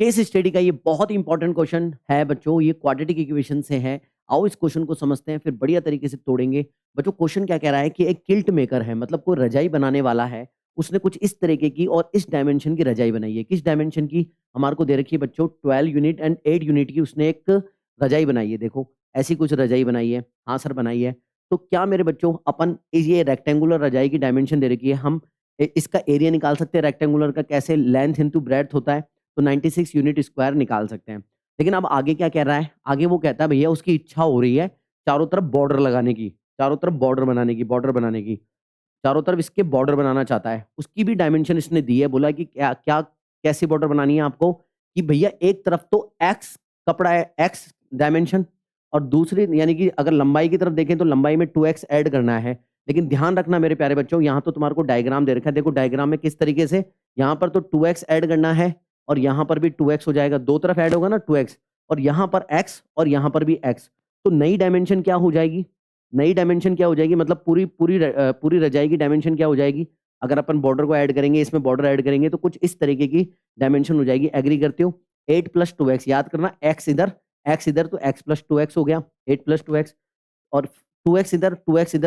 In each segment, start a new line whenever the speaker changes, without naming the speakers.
Case study का ये बहुत ही इंपॉर्टेंट क्वेश्चन है बच्चों, ये क्वाड्रेटिक इक्वेशन से है। आओ इस क्वेश्चन को समझते हैं, फिर बढ़िया तरीके से तोड़ेंगे। बच्चों क्वेश्चन क्या कह रहा है कि एक किल्ट मेकर है, मतलब कोई रजाई बनाने वाला है, उसने कुछ इस तरीके की और इस डायमेंशन की रजाई बनाई है। किस डायमेंशन की हमारे को दे रखी है बच्चों? 12 यूनिट एंड 8 यूनिट की उसने एक रजाई बनाई है। देखो ऐसी कुछ रजाई बनाई है। हाँ सर बनाई है। तो क्या मेरे बच्चों अपन ये रेक्टेंगुलर रजाई की डायमेंशन दे रखी है, हम इसका एरिया निकाल सकते हैं रेक्टेंगुलर का? कैसे? लेंथ इंटू ब्रेड्थ होता है, तो 96 यूनिट स्क्वायर निकाल सकते हैं। लेकिन अब आगे क्या कह रहा है? आगे वो कहता है भैया उसकी इच्छा हो रही है चारों तरफ बॉर्डर लगाने की, चारों तरफ बॉर्डर बनाने की, बॉर्डर बनाने की, चारों तरफ इसके बॉर्डर बनाना चाहता है। उसकी भी डायमेंशन इसने दी है, बोला कि क्या क्या कैसी बॉर्डर बनानी है आपको? कि भैया एक तरफ तो एक्स कपड़ा है, एक्स डायमेंशन, और दूसरी यानी कि अगर लंबाई की तरफ देखें तो लंबाई में 2x ऐड करना है। लेकिन ध्यान रखना मेरे प्यारे बच्चों, यहाँ तो तुम्हारे को डायग्राम दे रखा है। देखो डायग्राम में किस तरीके से, यहाँ पर तो 2x ऐड करना है और यहाँ पर भी 2x हो जाएगा, दो तरफ ऐड होगा ना 2x, और यहाँ पर x और यहाँ पर भी x। तो नई डायमेंशन क्या हो जाएगी? नई डायमेंशन क्या हो जाएगी? मतलब पूरी रजाई की डायमेंशन क्या हो जाएगी? अगर अपन बॉर्डर को ऐड करेंगे, इसमें बॉर्डर ऐड करेंगे, तो कुछ इस तरीके की डायमेंशन हो जाएगी। एग्री करते हो? 8 + 2x, याद करना, x इधर तो x + 2x हो गया, 8 + 2x, और 2x इधर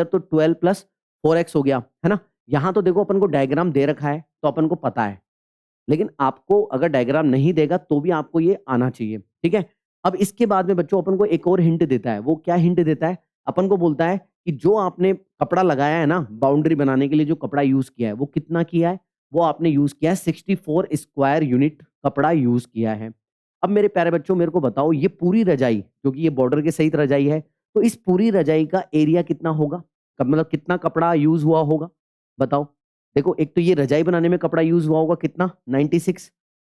तो 12 + 4x हो गया, है ना? यहाँ तो देखो अपन को डायग्राम दे रखा है तो अपन को पता है, लेकिन आपको अगर डायग्राम नहीं देगा तो भी आपको ये आना चाहिए, ठीक है? अब इसके बाद में बच्चों अपन को एक और हिंट देता है। वो क्या हिंट देता है? अपन को बोलता है कि जो आपने कपड़ा लगाया है ना, बाउंड्री बनाने के लिए जो कपड़ा यूज किया है, वो कितना किया है? वो आपने यूज किया है 64 स्क्वायर यूनिट कपड़ा यूज किया है। अब मेरे प्यारे बच्चों मेरे को बताओ, ये पूरी रजाई, क्योंकि ये बॉर्डर के सहित रजाई है, तो इस पूरी रजाई का एरिया कितना होगा? मतलब कितना कपड़ा यूज हुआ होगा? बताओ। देखो एक तो ये रजाई बनाने में कपड़ा यूज हुआ होगा कितना? 96।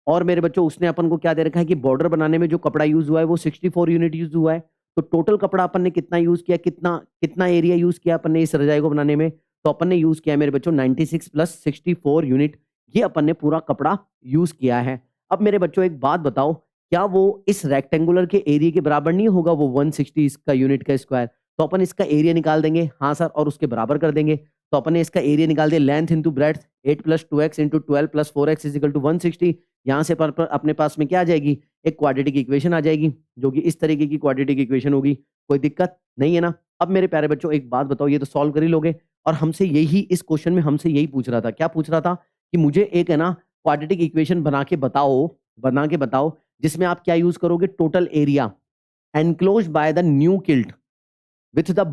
और मेरे बच्चों उसने अपन को क्या दे रखा है कि बॉर्डर बनाने में जो कपड़ा यूज हुआ है वो 64 यूनिट यूज हुआ है। तो टोटल कपड़ा अपन ने कितना यूज किया? कितना कितना एरिया यूज किया अपन ने इस रजाई को बनाने में? तो अपन ने यूज किया मेरे बच्चों 96 + 64 यूनिट, ये अपन ने पूरा कपड़ा यूज किया है। अब मेरे बच्चों एक बात बताओ, क्या वो इस रेक्टेंगुलर के एरिया के बराबर नहीं होगा वो 160 इसका यूनिट का स्क्वायर? तो अपन इसका एरिया निकाल देंगे। हाँ सर, और उसके बराबर कर देंगे। तो अपन ने इसका एरिया निकाल दिया, length into breadth, 8 + 2x into 12 + 4x is equal to 160। यहाँ से पर अपने पास में क्या आ जाएगी? एक क्वाड्रेटिक इक्वेशन आ जाएगी, जो कि इस तरीके की क्वाड्रेटिक इक्वेशन होगी। कोई दिक्कत नहीं है ना? अब मेरे प्यारे बच्चों एक बात बताओ, ये तो सॉल्व कर ही लोगे, और हमसे यही इस क्वेश्चन में हमसे यही पूछ रहा था। क्या पूछ रहा था? कि मुझे एक है ना क्वाड्रेटिक इक्वेशन बना के बताओ जिसमें आप क्या यूज करोगे? Total area enclose by the new kilt with the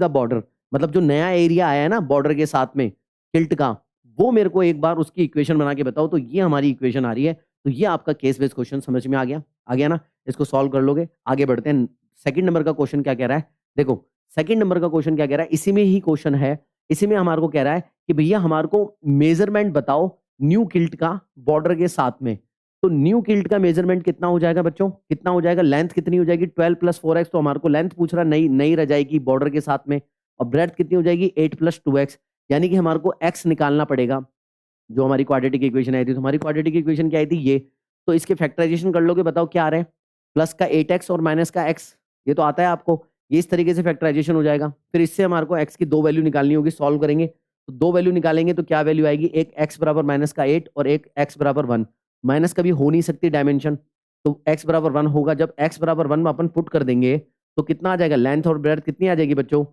border, मतलब जो नया एरिया आया है ना बॉर्डर के साथ में किल्ट का, वो मेरे को एक बार उसकी इक्वेशन बना के बताओ। तो ये हमारी इक्वेशन आ रही है। तो ये आपका केस बेस्ड क्वेश्चन समझ में आ गया ना? इसको सॉल्व कर लोगे। आगे बढ़ते हैं। सेकंड नंबर का क्वेश्चन क्या कह रहा है? देखो सेकंड नंबर का क्वेश्चन क्या कह रहा है, इसी में ही क्वेश्चन है। इसी में हमारे को कह रहा है कि भैया हमारे को मेजरमेंट बताओ न्यू किल्ट का बॉर्डर के साथ में। तो न्यू किल्ट का मेजरमेंट कितना हो जाएगा बच्चों? कितना हो जाएगा? लेंथ कितनी हो जाएगी? 12 + 4x। तो हमारे को लेंथ पूछ रहा, नई नई रह जाएगी बॉर्डर के साथ में। और ब्रेड्थ कितनी हो जाएगी? 8 + 2x। यानी कि हमारे को x निकालना पड़ेगा। जो हमारी क्वाड्रेटिक इक्वेशन आई थी, तो हमारी क्वाड्रेटिक इक्वेशन क्या आई थी? ये। तो इसके फैक्टराइजेशन कर लोगे, बताओ क्या आ रहा है? प्लस का 8x और माइनस का x, ये तो आता है आपको। ये इस तरीके से फैक्टराइजेशन हो जाएगा। फिर इससे हमारे को x की दो वैल्यू निकालनी होगी, सॉल्व करेंगे। तो दो वैल्यू निकालेंगे तो क्या वैल्यू आएगी? एक x बराबर -8 और एक x बराबर 1। माइनस कभी हो नहीं सकती डायमेंशन, तो x बराबर 1 होगा। जब x बराबर 1 में अपन पुट कर देंगे तो कितना आ जाएगा? लेंथ और ब्रेड्थ कितनी आ जाएगी बच्चों?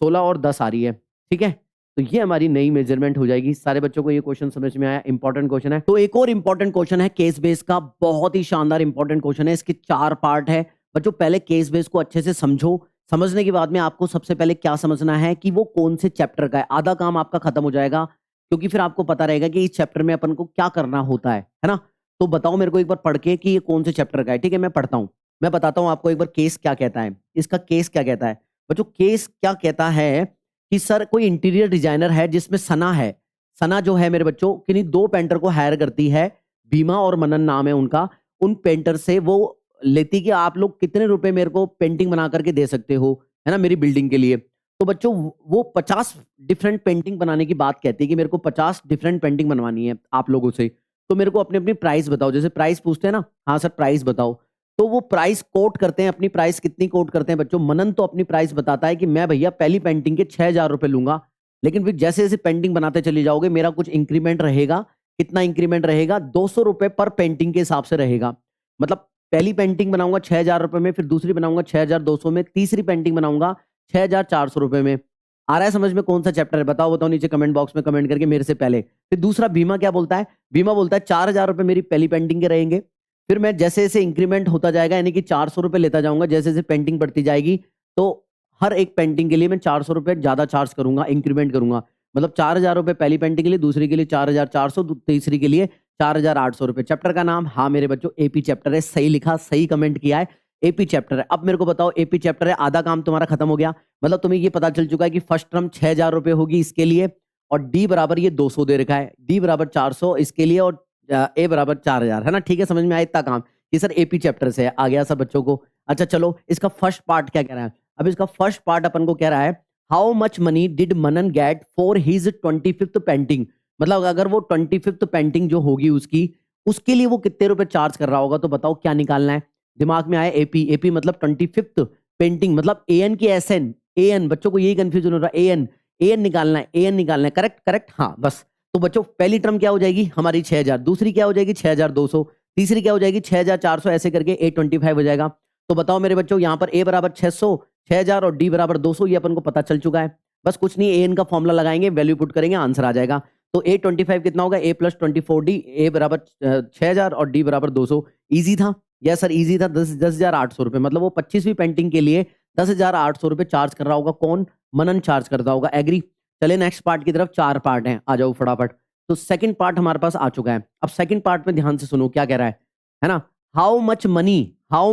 16 और 10 आ रही है, ठीक है? तो ये हमारी नई मेजरमेंट हो जाएगी। सारे बच्चों को ये क्वेश्चन समझ में आया? इंपॉर्टेंट क्वेश्चन है। तो एक और इंपॉर्टेंट क्वेश्चन है केस बेस का, बहुत ही शानदार इंपॉर्टेंट क्वेश्चन है। इसके 4 पार्ट है बच्चों। पहले केस बेस को अच्छे से समझो। समझने के बाद में आपको सबसे पहले क्या समझना है कि वो कौन से चैप्टर का है। आधा काम आपका खत्म हो जाएगा, क्योंकि फिर आपको पता रहेगा कि इस चैप्टर में अपन को क्या करना होता है ना? तो बताओ मेरे को एक बार पढ़ के कि ये कौन से चैप्टर का है। ठीक है, मैं पढ़ता हूं, मैं बताता हूं आपको एक बार केस क्या कहता है। इसका केस क्या कहता है बच्चों? केस क्या कहता है कि सर कोई इंटीरियर डिजाइनर है जिसमें सना है। सना जो है मेरे बच्चों किन्हीं दो पेंटर को हायर करती है, भीमा और मनन नाम है उनका। उन पेंटर से वो लेती कि आप लोग कितने रुपए मेरे को पेंटिंग बना करके दे सकते हो, है ना, मेरी बिल्डिंग के लिए। तो बच्चों वो 50 डिफरेंट पेंटिंग बनाने की बात कहती है कि मेरे को 50 डिफरेंट पेंटिंग बनवानी है आप लोगों से। तो मेरे को अपनी अपनी प्राइस बताओ। जैसे प्राइस पूछते हैं ना, हाँ सर प्राइस बताओ, तो वो प्राइस कोट करते हैं। अपनी प्राइस कितनी कोट करते हैं बच्चों? मनन तो अपनी प्राइस बताता है कि मैं भैया पहली पेंटिंग के 6000 रुपए लूंगा, लेकिन फिर जैसे जैसे पेंटिंग बनाते चले जाओगे मेरा कुछ इंक्रीमेंट रहेगा कितना इंक्रीमेंट रहेगा? 200 रुपए पर पेंटिंग के हिसाब से रहेगा। मतलब पहली पेंटिंग बनाऊंगा 6,000 रुपए में, फिर दूसरी बनाऊंगा 6,200 में, तीसरी पेंटिंग बनाऊंगा 6,400 रुपए में। आ रहा है समझ में कौन सा चैप्टर है? बताओ बताओ नीचे कमेंट बॉक्स में कमेंट करके मेरे से पहले। फिर दूसरा बीमा क्या बोलता है? बीमा बोलता है 4,000 रुपए मेरी पहली पेंटिंग के रहेंगे, फिर मैं जैसे जैसे इंक्रीमेंट होता जाएगा यानी कि 400 रुपए लेता जाऊंगा, जैसे जैसे पेंटिंग बढ़ती जाएगी तो हर एक पेंटिंग के लिए मैं 400 रुपए ज्यादा चार्ज करूंगा, इंक्रीमेंट करूंगा। मतलब 4,000 रुपए पहली पेंटिंग के लिए, दूसरी के लिए 4,400, तीसरी के लिए 4,800 रुपए। चैप्टर का नाम, हाँ मेरे बच्चों, एपी चैप्टर है। सही लिखा, सही कमेंट किया है, एपी चैप्टर है। अब मेरे को बताओ, एपी चैप्टर है, आधा काम तुम्हारा खत्म हो गया। मतलब तुम्हें ये पता चल चुका है कि फर्स्ट टर्म 6,000 रुपए होगी इसके लिए, और डी बराबर ये 200 दे रखा है, डी बराबर 400 इसके लिए, और ए बराबर 4,000, है ना? ठीक है, समझ में आया इतना काम? ये सर एपी चैप्टर से है, आ गया सब बच्चों को। अच्छा चलो, इसका फर्स्ट पार्ट क्या कह रहा है? अब इसका फर्स्ट पार्ट अपन को कह रहा है, how much money did Manan get for his 25th painting. मतलब अगर वो 25th पेंटिंग जो होगी उसकी, उसके लिए वो कितने रुपए चार्ज कर रहा होगा, तो बताओ क्या निकालना है? दिमाग में आया एपी, एपी मतलब 25th पेंटिंग, मतलब एन की एसएन, एन, बच्चों को यही कंफ्यूजन हो रहा है, एन, एन निकालना है, एन निकालना है, करेक्ट करेक्ट, हाँ बस। तो बच्चों पहली टर्म क्या हो जाएगी हमारी 6,000, दूसरी क्या हो जाएगी 6,200, तीसरी क्या हो जाएगी 6,400, ऐसे करके 825 हो जाएगा। तो बताओ मेरे बच्चों, यहाँ पर ए बराबर 600, 6,000 और डी बराबर 200, ये अपन को पता चल चुका है। बस कुछ नहीं, ए एन का फॉर्मूला लगाएंगे, वैल्यू पुट करेंगे, आंसर आ जाएगा। तो 825 कितना होगा? ए प्लस 24D, ए बराबर 6,000 और डी बराबर 200। इजी था? यस सर इजी था। 10,800 रुपए, मतलब वो 25वीं पेंटिंग के लिए 10,800 रुपए चार्ज कर रहा होगा। कौन? मनन चार्ज करता होगा। एग्री? चले नेक्स्ट पार्ट की तरफ, 4 पार्ट हैं, आ जाओ फटाफट। तो सेकंड पार्ट हमारे पास आ चुका है। अब सेकंड पार्ट में ध्यान से सुनो क्या कह रहा है ना? How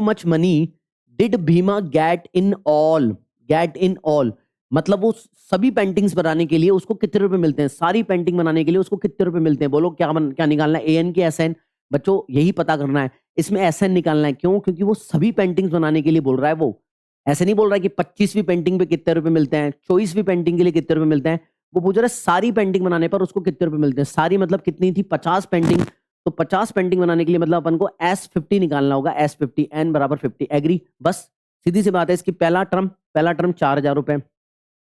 much money did Bhima get in all, get in all, मतलब वो सभी पेंटिंग्स बनाने के लिए उसको कितने रुपए मिलते हैं? सारी पेंटिंग बनाने के लिए उसको कितने रुपए मिलते हैं? बोलो क्या निकालना है? एएन की एसएन? बच्चों यही पता करना है, इसमें एसएन निकालना है। क्यों? क्योंकि वो सभी पेंटिंग्स बनाने के लिए बोल रहा है। वो ऐसे नहीं बोल रहा है कि 25वीं पेंटिंग पे कितने रुपए मिलते हैं, 24वीं पेंटिंग के लिए कितने रुपए मिलते हैं। वो पूछ रहा है सारी पेंटिंग बनाने पर उसको कितने रुपए मिलते हैं। सारी मतलब कितनी थी? 50 पेंटिंग। तो 50 पेंटिंग बनाने के लिए मतलब अपन को S50 निकालना होगा, S50, n बराबर 50। एग्री? बस सीधी सी बात है। इसकी पहला टर्म 4,000 रुपए,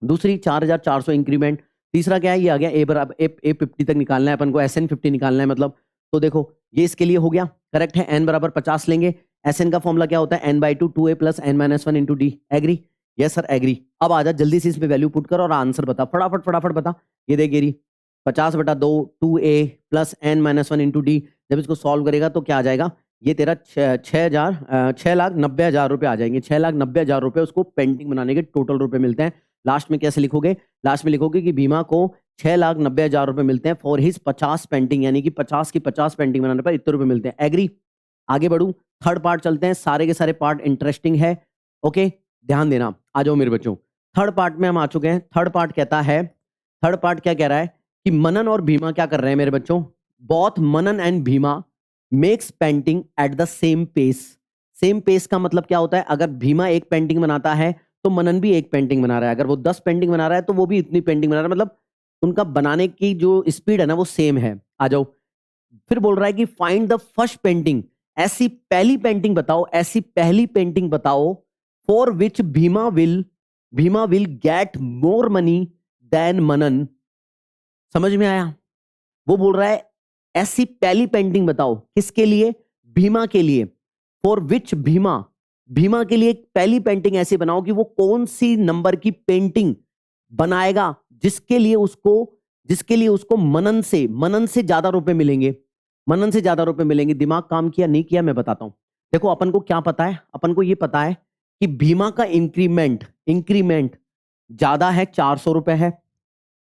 दूसरी 4,400 इंक्रीमेंट, तीसरा क्या है? ये आ गया ए बराबर A50 तक निकालना है अपन को, SN50 निकालना है मतलब। तो देखो ये इसके लिए हो गया, करेक्ट है। n बराबर 50 लेंगे। SN का फॉर्मूला क्या होता है? n/2 2a plus n-1 into D. Agree? Yes sir agree. अब आ जा जल्दी से, इसमें वैल्यू पुट कर और आंसर बता, फटाफट फटाफट बता। ये देख गिरी, 50/2 2a plus n-1 into D. जब इसको सॉल्व करेगा तो क्या आ जाएगा? ये तेरा 6,90,000 रुपए आ जाएंगे। 6,90,000 रुपए उसको पेंटिंग बनाने के टोटल रुपए मिलते हैं। लास्ट में कैसे लिखोगे? लास्ट में लिखोगे कि बीमा को 6,90,000 रुपए मिलते हैं फॉर हिज 50 पेंटिंग, यानी कि 50 की 50 पेंटिंग बनाने पर इतने रुपए मिलते हैं। एग्री? आगे बढ़ू, थर्ड पार्ट चलते हैं। सारे के सारे पार्ट इंटरेस्टिंग है, ओके ध्यान देना। आ जाओ मेरे बच्चों, थर्ड पार्ट में हम आ चुके हैं। थर्ड पार्ट कहता है, थर्ड पार्ट क्या कह रहा है कि मनन और भीमा क्या कर रहे हैं मेरे बच्चों? Both Manan and Bhima makes painting at the same pace. Same pace का मतलब क्या होता है? अगर भीमा एक पेंटिंग बनाता है तो मनन भी एक पेंटिंग बना रहा है। अगर वो 10 पेंटिंग बना रहा है तो वो भी इतनी पेंटिंग बना रहा है। मतलब उनका बनाने की जो स्पीड है ना वो सेम है। आ जाओ, फिर बोल रहा है कि फाइंड द फर्स्ट पेंटिंग, ऐसी पहली पेंटिंग बताओ, ऐसी पहली पेंटिंग बताओ for which Bhima will get more money than Manan. समझ में आया? वो बोल रहा है ऐसी पहली पेंटिंग बताओ, किसके लिए? भीमा के लिए। फॉर विच भीमा के लिए पहली पेंटिंग ऐसी बनाओ कि वो कौन सी नंबर की पेंटिंग बनाएगा जिसके लिए उसको मनन से ज्यादा रुपए मिलेंगे। मनन से ज्यादा रुपए मिलेंगे। दिमाग काम किया नहीं किया मैं बताता हूं। देखो अपन को क्या पता है? अपन को ये पता है कि भीमा का इंक्रीमेंट ज्यादा है, 400 रुपए है।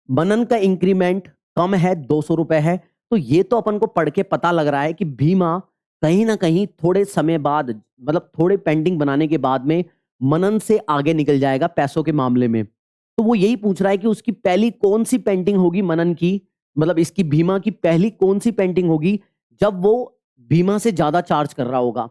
मनन का इंक्रीमेंट कम है, 200 रुपए है। तो ये तो अपन को पढ़ के पता लग रहा है कि भीमा कहीं ना कहीं थोड़े समय बाद, मतलब थोड़े पेंटिंग बनाने के बाद में मनन से आगे निकल जाएगा पैसों के मामले में। तो वो यही पूछ रहा है कि उसकी पहली कौन सी पेंटिंग होगी मनन की, मतलब इसकी भीमा की पहली कौन सी पेंटिंग होगी जब वो भीमा से ज्यादा चार्ज कर रहा होगा।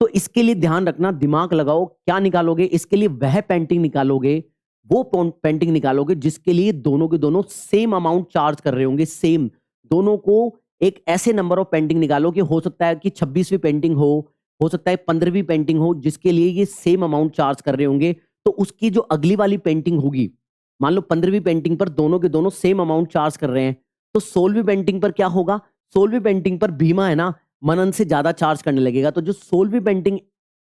तो इसके लिए ध्यान रखना, दिमाग लगाओ, क्या निकालोगे? इसके लिए वह पेंटिंग निकालोगे, वो पेंटिंग निकालोगे जिसके लिए दोनों के दोनों सेम अमाउंट चार्ज कर रहे होंगे। सेम दोनों को एक ऐसे नंबर ऑफ पेंटिंग निकालो कि हो सकता है कि 26वीं पेंटिंग हो सकता है 15वीं पेंटिंग हो, जिसके लिए ये सेम अमाउंट चार्ज कर रहे होंगे। तो उसकी जो अगली वाली पेंटिंग होगी, मान लो 15वीं पेंटिंग पर दोनों के दोनों सेम अमाउंट चार्ज कर रहे हैं, तो सोलवी पेंटिंग पर क्या होगा, सोलवी पेंटिंग पर भीमा है ना मनन से ज्यादा चार्ज करने लगेगा। तो जो सोलवी पेंटिंग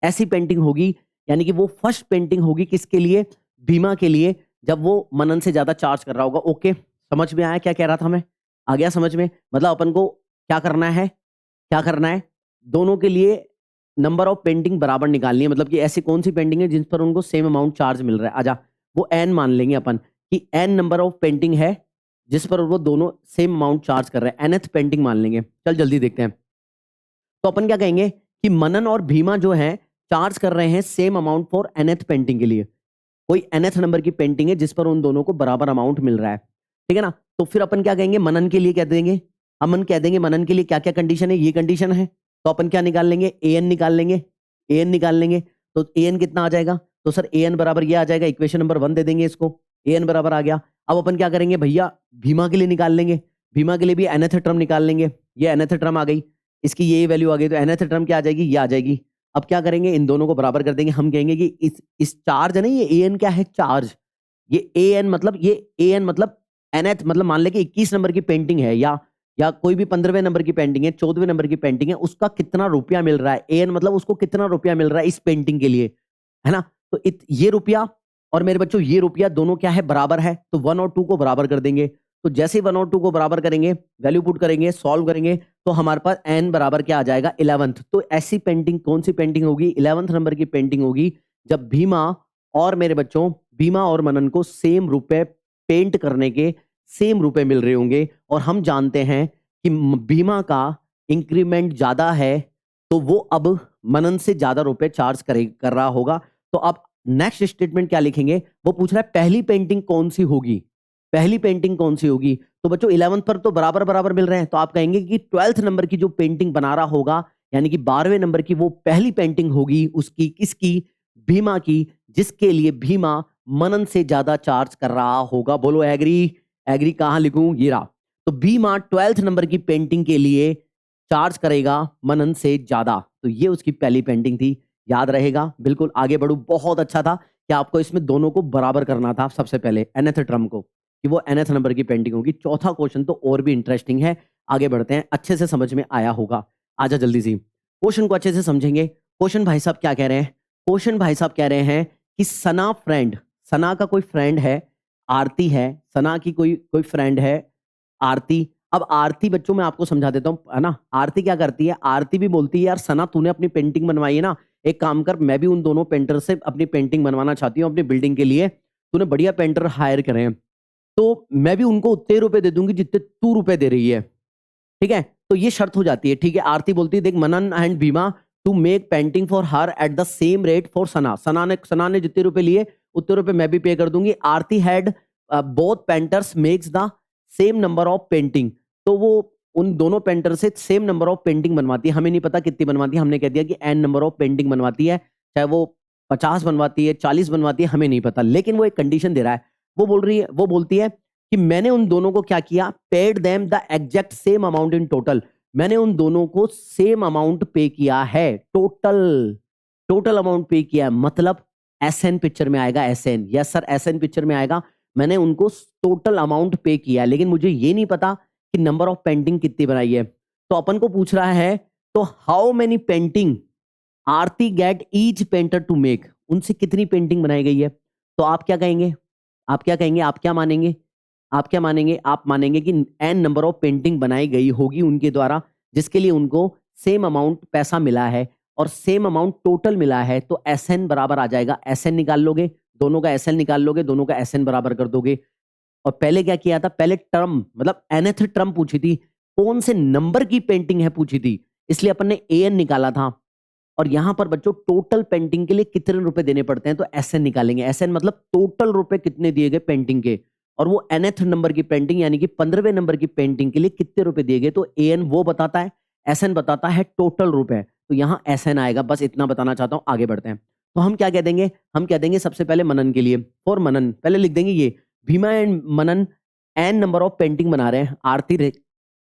ऐसी पेंटिंग होगी, यानी कि वो फर्स्ट पेंटिंग होगी किसके लिए, भीमा के लिए, जब वो मनन से ज्यादा चार्ज कर रहा होगा। ओके, समझ में आया क्या कह रहा था मैं, आ गया समझ में। मतलब अपन को क्या करना है, क्या करना है, दोनों के लिए नंबर ऑफ पेंटिंग बराबर निकालनी है। मतलब कि ऐसी कौन सी पेंटिंग है जिन पर उनको सेम अमाउंट चार्ज मिल रहा है। आजा, वो एन मान लेंगे अपन कि एन नंबर ऑफ पेंटिंग है जिस पर वो दोनों सेम अमाउंट चार्ज कर रहे हैं, एनथ पेंटिंग मान लेंगे। चल जल्दी देखते हैं। तो अपन क्या कहेंगे कि मनन और भीमा जो है चार्ज कर रहे हैं same amount for nth painting के लिए। कोई एनथ नंबर की पेंटिंग है जिस पर उन दोनों को बराबर अमाउंट मिल रहा है, ठीक है ना। तो फिर अपन क्या कहेंगे, मनन के लिए क्या देंगे, हम कह देंगे मनन के लिए क्या क्या कंडीशन है, ये कंडीशन है। तो अपन क्या निकाल लेंगे, ए एन निकाल लेंगे, ए एन निकाल लेंगे। तो ए एन कितना आ जाएगा, तो सर ए एन बराबर ये आ जाएगा, इक्वेशन नंबर 1 दे देंगे इसको, ए एन बराबर आ गया। अब अपन क्या करेंगे भैया, भीमा के लिए निकाल लेंगे, भीमा के लिए भी एनथ टर्म निकाल लेंगे। ये एनथ टर्म आ गई, इसकी ये वैल्यू आ गई, तो एनथ टर्म क्या आ जाएगी, ये आ जाएगी। अब क्या करेंगे, इन दोनों को बराबर कर देंगे। हम कहेंगे कि इस चार्ज है ना, ये ए एन क्या है, चार्ज। ये ए एन मतलब, ये ए एन मतलब एनएथ, मतलब मान ले कि 21 नंबर की पेंटिंग है, या कोई भी 15वें नंबर की पेंटिंग है, 14वें नंबर की पेंटिंग है, उसका कितना रुपया मिल रहा है। ए एन मतलब उसको कितना रुपया मिल रहा है इस पेंटिंग के लिए, है ना। तो ये रुपया और मेरे बच्चों ये रुपया दोनों क्या है, बराबर है। तो 1 और 2 को बराबर कर देंगे। तो जैसे ही 1 और 2 को बराबर करेंगे, वैल्यू पुट करेंगे, सॉल्व करेंगे, तो हमारे पास एन बराबर क्या आ जाएगा, 11th। तो ऐसी पेंटिंग कौन सी पेंटिंग होगी, 11th नंबर की पेंटिंग होगी, जब भीमा और मेरे बच्चों, भीमा और मनन को सेम रुपए पेंट करने के सेम रुपए मिल रहे होंगे। और हम जानते हैं कि भीमा का इंक्रीमेंट ज्यादा है, तो वो अब मनन से ज्यादा रुपए चार्ज कर रहा होगा। तो अब नेक्स्ट स्टेटमेंट क्या लिखेंगे, वो पूछ रहा है पहली पेंटिंग कौन सी होगी, पहली पेंटिंग कौन सी होगी। तो बच्चों 11th पर तो बराबर बराबर मिल रहे हैं, तो आप कहेंगे कि 12th नंबर की जो पेंटिंग बना रहा होगा, यानी कि 12वें नंबर की वो पहली पेंटिंग होगी उसकी, किसकी, भीमा की, जिसके लिए भीमा मनन से ज्यादा चार्ज कर रहा होगा। बोलो एग्री, एग्री कहां लिखूं, ये रहा। तो भीमा 12th नंबर की पेंटिंग के लिए चार्ज करेगा मनन से ज्यादा। तो ये उसकी पहली पेंटिंग थी, याद रहेगा। बिल्कुल, आगे बढ़ू, बहुत अच्छा था कि आपको इसमें दोनों को बराबर करना था सबसे पहले, एनथ टर्म को, कि वो एनथ नंबर की पेंटिंग होगी। चौथा क्वेश्चन तो और भी इंटरेस्टिंग है, आगे बढ़ते हैं, अच्छे से समझ में आया होगा। आजा जल्दी से क्वेश्चन को अच्छे से समझेंगे। क्वेश्चन भाई साहब क्या कह रहे हैं, क्वेश्चन भाई साहब कह रहे हैं कि सना फ्रेंड, सना का कोई फ्रेंड है, आरती है, सना की कोई कोई फ्रेंड है आरती। अब आरती बच्चों मैं आपको समझा देता हूं, है ना। आरती क्या करती है, आरती भी बोलती है यार सना तूने अपनी पेंटिंग बनवाई है ना, एक काम कर, मैं भी उन दोनों पेंटर से अपनी पेंटिंग बनवाना चाहती हूँ अपनी बिल्डिंग के लिए, तूने बढ़िया पेंटर हायर करे हैं, तो मैं भी उनको उतने रुपए दे दूंगी जितने तू रुपए दे रही है, ठीक है। तो ये शर्त हो जाती है, ठीक है। आरती बोलती है देख Manan and Bhima to make painting for her at the same rate for Sana, Sana ने जितने रुपए लिए उतने रुपए मैं भी पे कर दूंगी। Aarti had both painters makes the same number of painting, तो वो उन दोनों पेंटर से सेम नंबर ऑफ पेंटिंग बनवाती है। हमें नहीं पता कितनी बनवाती है, हमने कह दिया कि एन नंबर ऑफ पेंटिंग बनवाती है, चाहे वो 50 बनवाती है, 40 बनवाती है, हमें नहीं पता। लेकिन वो एक कंडीशन दे रहा है, वो बोल रही है, वो बोलती है कि मैंने उन दोनों को क्या किया, paid them the exact same amount in total, मैंने उन दोनों को सेम अमाउंट पे किया है, टोटल टोटल अमाउंट पे किया है। मतलब एसएन पिक्चर में आएगा, SN, yes sir SN picture में आएगा, मैंने उनको टोटल अमाउंट पे किया है, लेकिन मुझे ये नहीं पता कि नंबर ऑफ पेंटिंग कितनी बनाई है। तो अपन को पूछ रहा है, तो हाउ मेनी पेंटिंग आरती get each painter to make, उनसे कितनी पेंटिंग बनाई गई है। तो आप क्या कहेंगे, आप क्या कहेंगे, आप क्या मानेंगे, आप क्या मानेंगे, आप मानेंगे कि एन नंबर ऑफ पेंटिंग बनाई गई होगी उनके द्वारा, जिसके लिए उनको सेम अमाउंट पैसा मिला है और सेम अमाउंट टोटल मिला है। तो एस एन बराबर आ जाएगा, एस एन निकाल लोगे, दोनों का एस एन निकाल लोगे, दोनों का एस एन बराबर कर दोगे। और पहले क्या किया था, पहले टर्म मतलब एनथ टर्म पूछी थी, कौन से नंबर की पेंटिंग है पूछी थी, इसलिए अपन ने ए एन निकाला था। और यहां पर बच्चों टोटल पेंटिंग के लिए कितने रुपए देने पड़ते हैं, तो एसएन निकालेंगे। एसएन मतलब टोटल रुपए कितने दिए गए पेंटिंग के, और वो एनथ नंबर की पेंटिंग यानी कि 15वें नंबर की पेंटिंग के लिए कितने रुपए दिए गए, तो एन वो बताता है, एसएन बताता है टोटल रुपए। तो यहाँ एसएन आएगा, बस इतना बताना चाहता हूं, आगे बढ़ते हैं। तो हम क्या कह देंगे, हम कह देंगे सबसे पहले मनन के लिए, फॉर मनन पहले लिख देंगे ये Bhima and Manan N number of painting बना रहे हैं,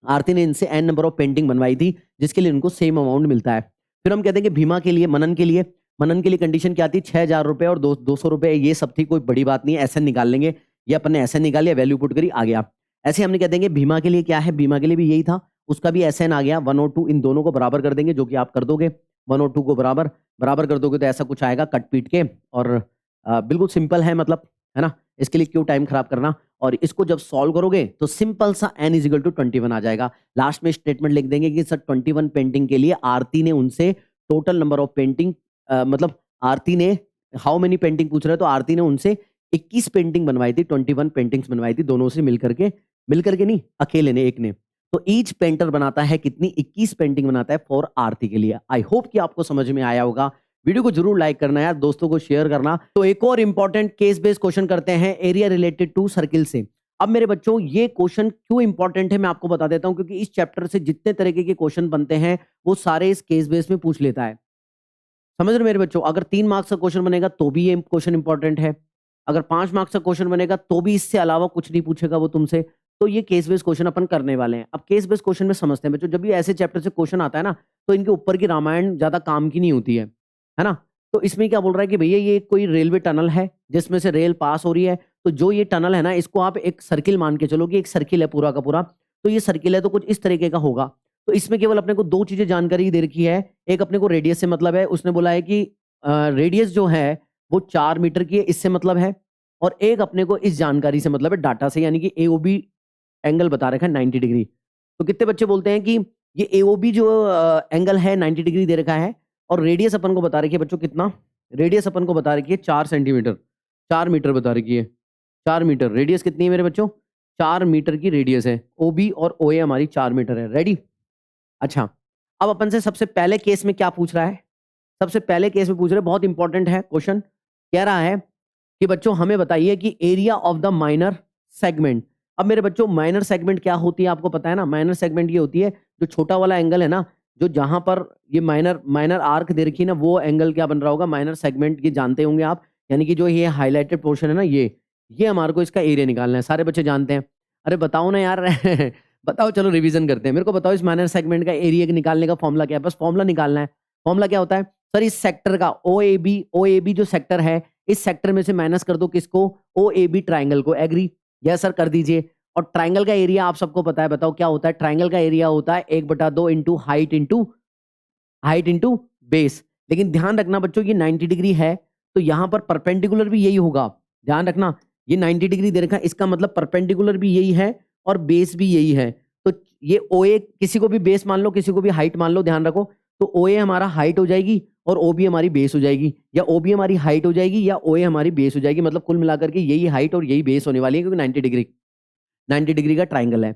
आरती ने इनसे एन नंबर ऑफ पेंटिंग बनवाई थी, जिसके लिए उनको सेम अमाउंट मिलता है। फिर हम कह देंगे भीमा के लिए, मनन के लिए, मनन के लिए कंडीशन क्या थी, 6000 रुपए और 200 रुपए, ये सब थी, कोई बड़ी बात नहीं है, एसएन निकाल लेंगे। ये अपन ने एसएन निकाल लिया, वैल्यू पुट करी, आ गया। ऐसे हमने कह देंगे भीमा के लिए क्या है, भीमा के लिए भी यही था, उसका भी एसएन आ गया 1 और 2, इन दोनों को बराबर कर देंगे, जो कि आप कर दोगे 1 और 2 को बराबर बराबर कर दोगे तो ऐसा कुछ आएगा कट पीट के। और बिल्कुल सिंपल है, मतलब है ना, इसके लिए क्यों टाइम खराब करना। और इसको जब सॉल्व करोगे तो सिंपल सा n इजिकल टू 21 आ जाएगा। लास्ट में स्टेटमेंट लिख देंगे कि सर 21 पेंटिंग के लिए आरती ने उनसे टोटल नंबर ऑफ पेंटिंग, मतलब आरती ने हाउ मेनी पेंटिंग पूछ रहे हैं, तो आरती ने उनसे 21 पेंटिंग बनवाई थी, 21 पेंटिंग्स बनवाई थी दोनों से मिलकर के नहीं, अकेले ने, एक ने। तो ईच पेंटर बनाता है कितनी, 21 पेंटिंग बनाता है फॉर आरती के लिए। आई होप कि आपको समझ में आया होगा। वीडियो को जरूर लाइक करना यार, दोस्तों को शेयर करना। तो एक और इंपॉर्टेंट केस बेस्ड क्वेश्चन करते हैं एरिया रिलेटेड टू सर्किल से। अब मेरे बच्चों ये क्वेश्चन क्यों इंपॉर्टेंट है मैं आपको बता देता हूं, क्योंकि इस चैप्टर से जितने तरीके के क्वेश्चन बनते हैं वो सारे इस केस बेस में पूछ लेता है। समझ रहे मेरे बच्चों, अगर 3 मार्क्स का क्वेश्चन बनेगा तो भी ये क्वेश्चन इंपॉर्टेंट है, अगर 5 मार्क्स का क्वेश्चन बनेगा तो भी इससे अलावा कुछ नहीं पूछेगा वो तुमसे। तो ये केस बेस्ड क्वेश्चन अपन करने वाले हैं। अब केस बेस्ड क्वेश्चन में समझते हैं बच्चों, जब भी ऐसे चैप्टर से क्वेश्चन आता है ना, तो इनके ऊपर की रामायण ज्यादा काम की नहीं होती है ना। तो इसमें क्या बोल रहा है कि भैया ये कोई रेलवे टनल है जिसमें से रेल पास हो रही है, तो जो ये टनल है ना, इसको आप एक सर्किल मान के चलो कि एक सर्किल है पूरा का पूरा। तो ये सर्किल है तो कुछ इस तरीके का होगा। तो इसमें केवल अपने को 2 चीजें जानकारी दे रखी है। एक अपने को रेडियस से मतलब है, उसने बोला है कि रेडियस जो है वो 4 मीटर की है, इससे मतलब है। और एक अपने को इस जानकारी से मतलब है डाटा से, यानी कि एओबी एंगल बता रखा है 90 डिग्री। तो कितने बच्चे बोलते हैं कि ये एओबी जो एंगल है 90 डिग्री दे रखा है, और रेडियस अपन को बता रखी है बच्चों कितना, रेडियस अपन को बता रखी है 4 सेंटीमीटर, 4 मीटर बता रखी है, 4 मीटर। रेडियस कितनी है मेरे बच्चों, 4 मीटर की रेडियस है। ओबी और ओए हमारी 4 मीटर है। रेडी। अच्छा, अब अपन से सबसे पहले केस में क्या पूछ रहा है, सबसे पहले केस में पूछ रहे हैं, बहुत इंपॉर्टेंट है क्वेश्चन। कह रहा है कि बच्चों हमें बताइए कि area of the minor segment. अब मेरे बच्चों माइनर सेगमेंट क्या होती है आपको पता है ना, माइनर सेगमेंट ये होती है जो छोटा वाला एंगल है ना, जो जहां पर ये माइनर माइनर आर्क दे रखी है ना, वो एंगल क्या बन रहा होगा, माइनर सेगमेंट, ये जानते होंगे आप। यानी कि जो ये हाईलाइटेड पोर्शन है ना, ये हमारे को इसका एरिया निकालना है, सारे बच्चे जानते हैं। अरे बताओ ना यार बताओ, चलो रिवीजन करते हैं। मेरे को बताओ इस माइनर सेगमेंट का एरिया निकालने का फॉर्मूला क्या है, बस फॉर्मूला निकालना है। फॉर्मूला क्या होता है सर, इस सेक्टर का ओ ए बी जो सेक्टर है, इस सेक्टर में से माइनस कर दो किसको, ओ ए बी ट्राइंगल को। एग्री, यस सर कर दीजिए। और ट्राइंगल का एरिया आप सबको पता है, बताओ क्या होता है, ट्राइंगल का एरिया होता है 1/2 इंटू हाइट इंटू बेस। लेकिन ध्यान रखना बच्चों ये 90 डिग्री है, तो यहां पर परपेंडिकुलर भी यही होगा। ध्यान रखना, ये 90 डिग्री दे रखा है, इसका मतलब परपेंडिकुलर भी यही है और बेस भी यही है। तो ये ओ ए, किसी को भी बेस मान लो, किसी को भी हाइट मान लो, ध्यान रखो। तो ओ ए हमारा हाइट हो जाएगी और ओ बी हमारी बेस हो जाएगी, या ओ बी हमारी हाइट हो जाएगी या ओ ए हमारी बेस हो जाएगी। मतलब कुल मिलाकर के यही हाइट और यही बेस होने वाली है, क्योंकि 90 डिग्री का ट्राइंगल है।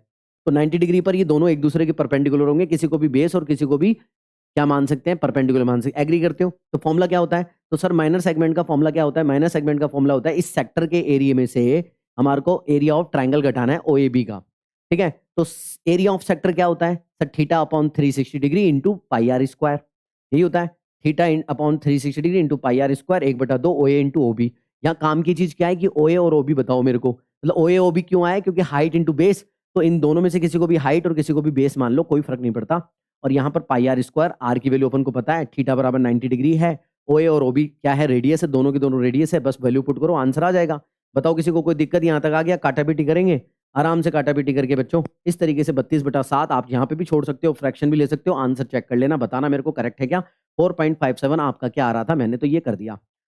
तो 90 डिग्री पर ये दोनों एक दूसरे के परपेंडिकुलर होंगे, किसी को भी बेस और किसी को भी क्या मान सकते हैं, परपेंडिकुलर मान सकते हैं। एग्री करते हो। तो फॉर्मूला क्या होता है, तो सर माइनर सेगमेंट का फॉर्मूला क्या होता है, माइनर सेगमेंट का फॉर्मूला होता है इस सेक्टर के एरिया में से हमारे को एरिया ऑफ ट्राइंगल घटाना है ओ ए बी का। ठीक है, तो एरिया ऑफ सेक्टर क्या होता है sir, theta upon 360 degree into pi R square, यही होता है। Theta upon 360 degree into pi R square 1/2 O A into O B. यहाँ काम की चीज क्या है कि ओ ए और ओ बी बताओ मेरे को, मतलब ओ ए ओ बी क्यों आया, क्योंकि हाइट इंटू बेस, तो इन दोनों में से किसी को भी हाइट और किसी को भी बेस मान लो, कोई फर्क नहीं पड़ता। और यहाँ पर पाई आर स्क्वायर, आर की वैल्यू अपन को पता है, थीटा बराबर 90 डिग्री है, ओ ए और ओ बी क्या है, रेडियस है, दोनों की दोनों रेडियस है, बस वैल्यू पुट करो आंसर आ जाएगा। बताओ किसी को कोई दिक्कत, यहाँ तक आ गया, काटापीटी करेंगे आराम से, काटापीटी करके बच्चों इस तरीके से 32/7 आप यहाँ पे भी छोड़ सकते हो, फ्रैक्शन भी ले सकते हो, आंसर चेक कर लेना, बताना मेरे को करेक्ट है क्या। 4.57 आपका क्या आ रहा था, मैंने तो ये कर दिया।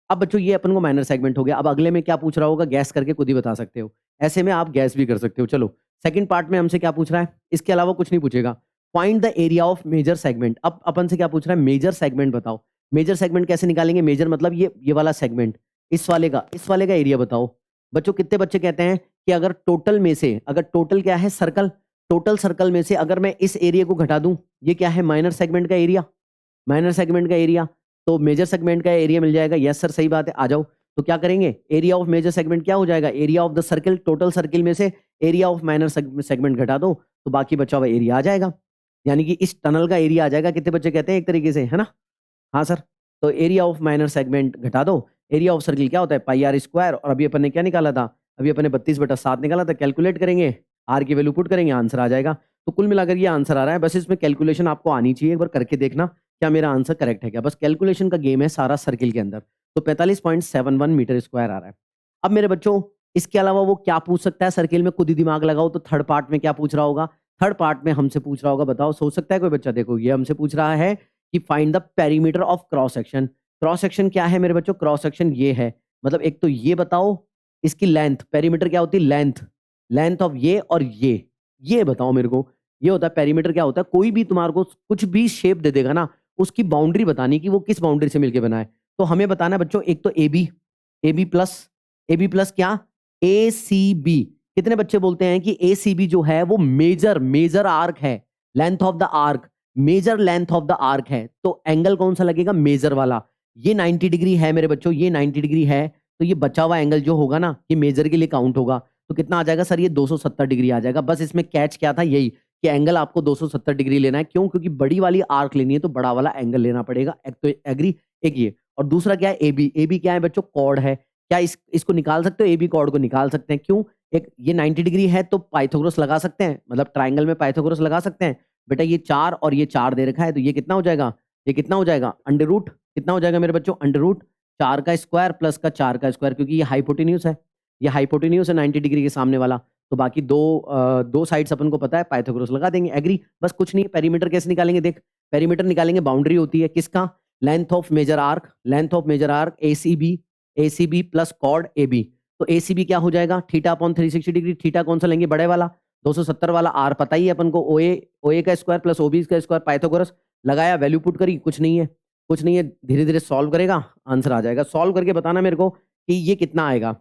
अब बच्चों ये अपन को माइनर सेगमेंट हो गया। अब अगले में क्या पूछ रहा होगा, गैस करके खुद ही बता सकते हो, ऐसे में आप गैस भी कर सकते हो। चलो सेकंड पार्ट में हमसे क्या पूछ रहा है, इसके अलावा कुछ नहीं पूछेगा। Find the area of major segment. अब अपन से क्या पूछ रहा है, मेजर सेगमेंट बताओ। मेजर सेगमेंट कैसे निकालेंगे, मेजर मतलब ये वाला सेगमेंट, इस वाले का एरिया बताओ। बच्चों कितने बच्चे कहते हैं कि अगर टोटल में से, अगर टोटल क्या है सर्कल, टोटल सर्कल में से अगर मैं इस एरिया को घटा दूं, ये क्या है माइनर सेगमेंट का एरिया, माइनर सेगमेंट का एरिया, तो मेजर सेगमेंट का एरिया मिल जाएगा। यस सर सही बात है, आ जाओ। तो क्या करेंगे, एरिया ऑफ मेजर सेगमेंट क्या हो जाएगा, area of the circle, total circle में से एरिया ऑफ माइनर सेगमेंट घटा दो, तो बाकी बचा हुआ एरिया आ जाएगा। यानी कि इस टनल का एरिया आ जाएगा। कितने बच्चे कहते हैं एक तरीके से, है ना। हाँ सर, तो एरिया ऑफ माइनर सेगमेंट घटा दो, एरिया ऑफ सर्किल क्या होता है पाई आर स्क्वायर, और अभी अपन ने क्या निकाला था, अभी अपन ने 32/7 निकाला था। कैलकुलेट करेंगे, आर की वैल्यू पुट करेंगे, आंसर आ जाएगा। तो कुल मिलाकर ये आंसर आ रहा है। बस इसमें कैलकुलेशन आपको आनी चाहिए, एक बार करके देखना क्या मेरा आंसर करेक्ट है क्या। बस कैलकुलेशन का गेम है सारा सर्किल के अंदर। तो 45.71 मीटर स्क्वायर आ रहा है। अब मेरे बच्चों इसके अलावा वो क्या पूछ सकता है सर्किल में, खुद ही दिमाग लगाओ। तो थर्ड पार्ट में क्या पूछ रहा होगा, थर्ड पार्ट में हमसे पूछ रहा होगा, बताओ सोच सकता है कोई बच्चा। देखो ये हमसे पूछ रहा है कि find the perimeter of cross section. Cross section क्या है मेरे बच्चों, क्रॉस सेक्शन ये है, मतलब एक तो ये बताओ इसकी लेंथ, पेरीमीटर क्या होती है, लेंथ, लेंथ ऑफ ये और ये बताओ मेरे को। ये होता है पेरीमीटर। क्या होता है, कोई भी तुम्हारे को कुछ भी शेप दे देगा ना, उसकी बाउंड्री बतानी कि वो किस बाउंड्री से मिलकर बना है। तो हमें बताना है बच्चों, एक तो ए बी प्लस क्या, ए सी बी। कितने बच्चे बोलते हैं कि ए सी बी जो है वो मेजर आर्क है, length of the arc, major length of the arc है। तो एंगल कौन सा लगेगा, मेजर वाला। ये 90 डिग्री है मेरे बच्चों, ये 90 डिग्री है। तो ये बचा हुआ एंगल जो होगा ना, ये मेजर के लिए काउंट होगा। तो कितना आ जाएगा सर, ये 270 डिग्री आ जाएगा। बस इसमें कैच क्या था, यही कि एंगल आपको 270 डिग्री लेना है। क्यों, क्योंकि बड़ी वाली आर्क लेनी है तो बड़ा वाला एंगल लेना पड़ेगा। एक तो एग्री, एक ये, और दूसरा क्या है, ए बी क्या है बच्चों, कॉर्ड है। क्या इसको निकाल सकते हो, ए बी कॉर्ड को निकाल सकते हैं। क्यों, एक ये 90 डिग्री है तो पाइथागोरस लगा सकते हैं, मतलब ट्राइंगल में पाइथागोरस लगा सकते हैं। बेटा ये 4 और ये 4 दे रखा है, तो ये कितना हो जाएगा, ये कितना हो जाएगा, अंडर रूट। कितना हो जाएगा मेरे बच्चों, अंडर रूट 4 का स्क्वायर प्लस का 4 का स्क्वायर, क्योंकि ये हाइपोटेन्यूज है, ये हाइपोटेन्यूज है 90 डिग्री के सामने वाला। तो बाकी दो साइड्स अपन को पता है, पाइथागोरस लगा देंगे। एग्री, बस कुछ नहीं है। पेरीमीटर कैसे निकालेंगे, देख पेरीमीटर निकालेंगे, बाउंड्री होती है किसका, length of major arc, length of major arc A C B plus chord A B. तो ए सी बी क्या हो जाएगा, थीटा अपॉन 360 डिग्री। थीटा कौन सा लेंगे, बड़े वाला 270 वाला। आर पता ही है अपन को, ओ ए का स्क्वायर प्लस ओ बी का स्क्वायर, पाइथागोरस लगाया, वैल्यू पुट करी, कुछ नहीं है, कुछ नहीं है। धीरे धीरे सॉल्व करेगा, आंसर आ जाएगा। सॉल्व करके बताना मेरे को कि ये कितना आएगा,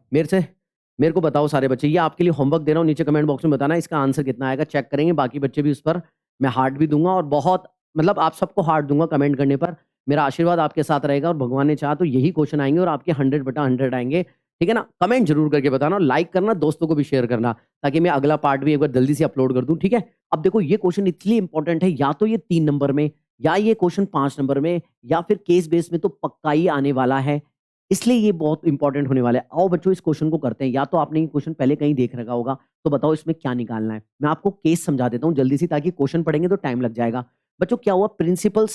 मेरे को बताओ सारे बच्चे। ये आपके लिए होमवर्क दे रहा हूँ, नीचे कमेंट बॉक्स में बताना इसका आंसर कितना आएगा। चेक करेंगे, बाकी बच्चे भी उस पर मैं हार्ट भी दूंगा, और बहुत मतलब आप सबको हार्ट दूंगा कमेंट करने पर। मेरा आशीर्वाद आपके साथ रहेगा, और भगवान ने चाहा तो यही क्वेश्चन आएंगे और आपके 100/100 आएंगे। ठीक है ना, कमेंट जरूर करके बताना, लाइक करना, दोस्तों को भी शेयर करना, ताकि मैं अगला पार्ट भी एक बार जल्दी से अपलोड कर दूं। ठीक है, अब देखो ये क्वेश्चन इसलिए इंपॉर्टेंट है, या तो ये 3 नंबर में, या ये क्वेश्चन 5 नंबर में, या फिर केस बेस में तो पक्का ही आने वाला है, इसलिए ये बहुत इंपॉर्टेंट होने वाला है। आओ बच्चों इस क्वेश्चन को करते हैं। या तो आपने ये क्वेश्चन पहले कहीं देख रखा होगा, तो बताओ इसमें क्या निकालना है। मैं आपको केस समझा देता हूँ जल्दी से, ताकि क्वेश्चन पढ़ेंगे तो टाइम लग जाएगा। बच्चों क्या हुआ, प्रिंसिपल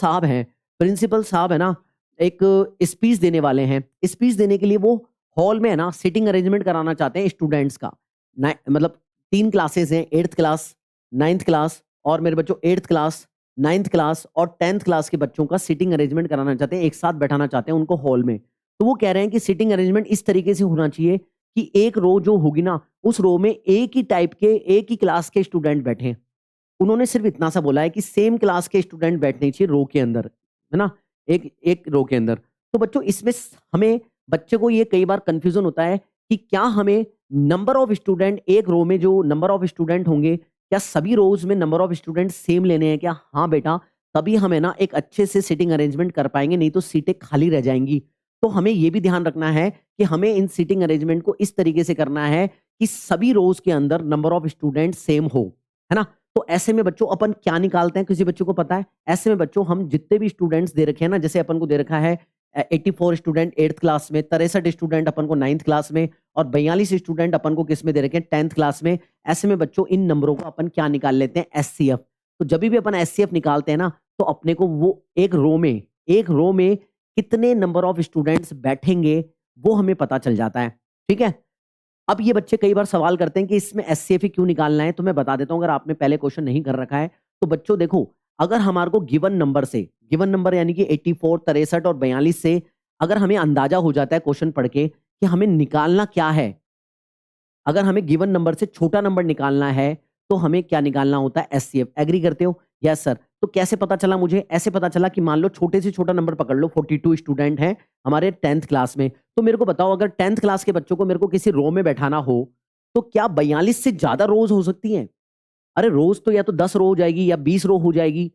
साहब है ना, एक स्पीच देने वाले हैं। स्पीच देने के लिए वो हॉल में है ना सिटिंग अरेंजमेंट कराना चाहते हैं स्टूडेंट्स का। मतलब 3 क्लासेस हैं, 8th क्लास, 9th क्लास, और मेरे बच्चों 8th क्लास, 9th क्लास और 10th क्लास के बच्चों का सिटिंग अरेंजमेंट कराना चाहते हैं, एक साथ बैठाना चाहते हैं उनको हॉल में। तो वो कह रहे हैं कि सिटिंग अरेंजमेंट इस तरीके से होना चाहिए कि एक रो जो होगी ना, उस रो में एक ही टाइप के, एक ही क्लास के स्टूडेंट बैठे। उन्होंने सिर्फ इतना सा बोला है कि सेम क्लास के स्टूडेंट बैठने चाहिए रो के अंदर, है ना, एक एक रो के अंदर। तो बच्चों इसमें हमें, बच्चे को ये कई बार कंफ्यूजन होता है कि क्या हमें नंबर ऑफ स्टूडेंट, एक रो में जो नंबर ऑफ स्टूडेंट होंगे, क्या सभी रोज में नंबर ऑफ स्टूडेंट सेम लेने हैं क्या। हाँ बेटा, तभी हमें ना एक अच्छे से सिटिंग अरेंजमेंट कर पाएंगे, नहीं तो सीटें खाली रह जाएंगी। तो हमें ये भी ध्यान रखना है कि हमें इन सीटिंग अरेंजमेंट को इस तरीके से करना है कि सभी रोज के अंदर नंबर ऑफ स्टूडेंट सेम हो, है ना। तो ऐसे में बच्चों अपन क्या निकालते हैं, किसी बच्चों को पता है। ऐसे में बच्चों हम जितने भी स्टूडेंट्स दे रखे हैं ना, जैसे अपन को दे रखा है 84 स्टूडेंट 8th क्लास में, 63 स्टूडेंट अपन को 9th क्लास में, और 42 स्टूडेंट अपन को किस में दे रखे हैं, 10th क्लास में। ऐसे में बच्चों इन नंबरों को अपन क्या निकाल लेते हैं, एचसीएफ। तो जब भी अपन एचसीएफ निकालते हैं ना, तो अपने को वो एक रो में कितने नंबर ऑफ स्टूडेंट्स बैठेंगे वो हमें पता चल जाता है। ठीक है, अब ये बच्चे कई बार सवाल करते हैं कि इसमें एचसीएफ ही क्यों निकालना है, तो मैं बता देता हूं। अगर आपने पहले क्वेश्चन नहीं कर रखा है तो बच्चों देखो, अगर हमारे को गिवन नंबर यानी कि 84, 63 और 42 से अगर हमें अंदाजा हो जाता है क्वेश्चन पढ़ के कि हमें निकालना क्या है, अगर हमें गिवन नंबर से छोटा नंबर निकालना है तो हमें क्या निकालना होता है, एचसीएफ। एग्री करते हो, यस सर। तो कैसे पता चला मुझे, ऐसे पता चला कि मान लो छोटे से छोटा नंबर पकड़ लो, 42 स्टूडेंट हैं हमारे 10th क्लास में। तो मेरे को बताओ, अगर 10th क्लास के बच्चों को मेरे को किसी रो में बैठाना हो, तो क्या 42 से ज्यादा रोज हो सकती हैं। अरे रोज तो या तो 10 रो हो जाएगी, या 20 रो हो जाएगी,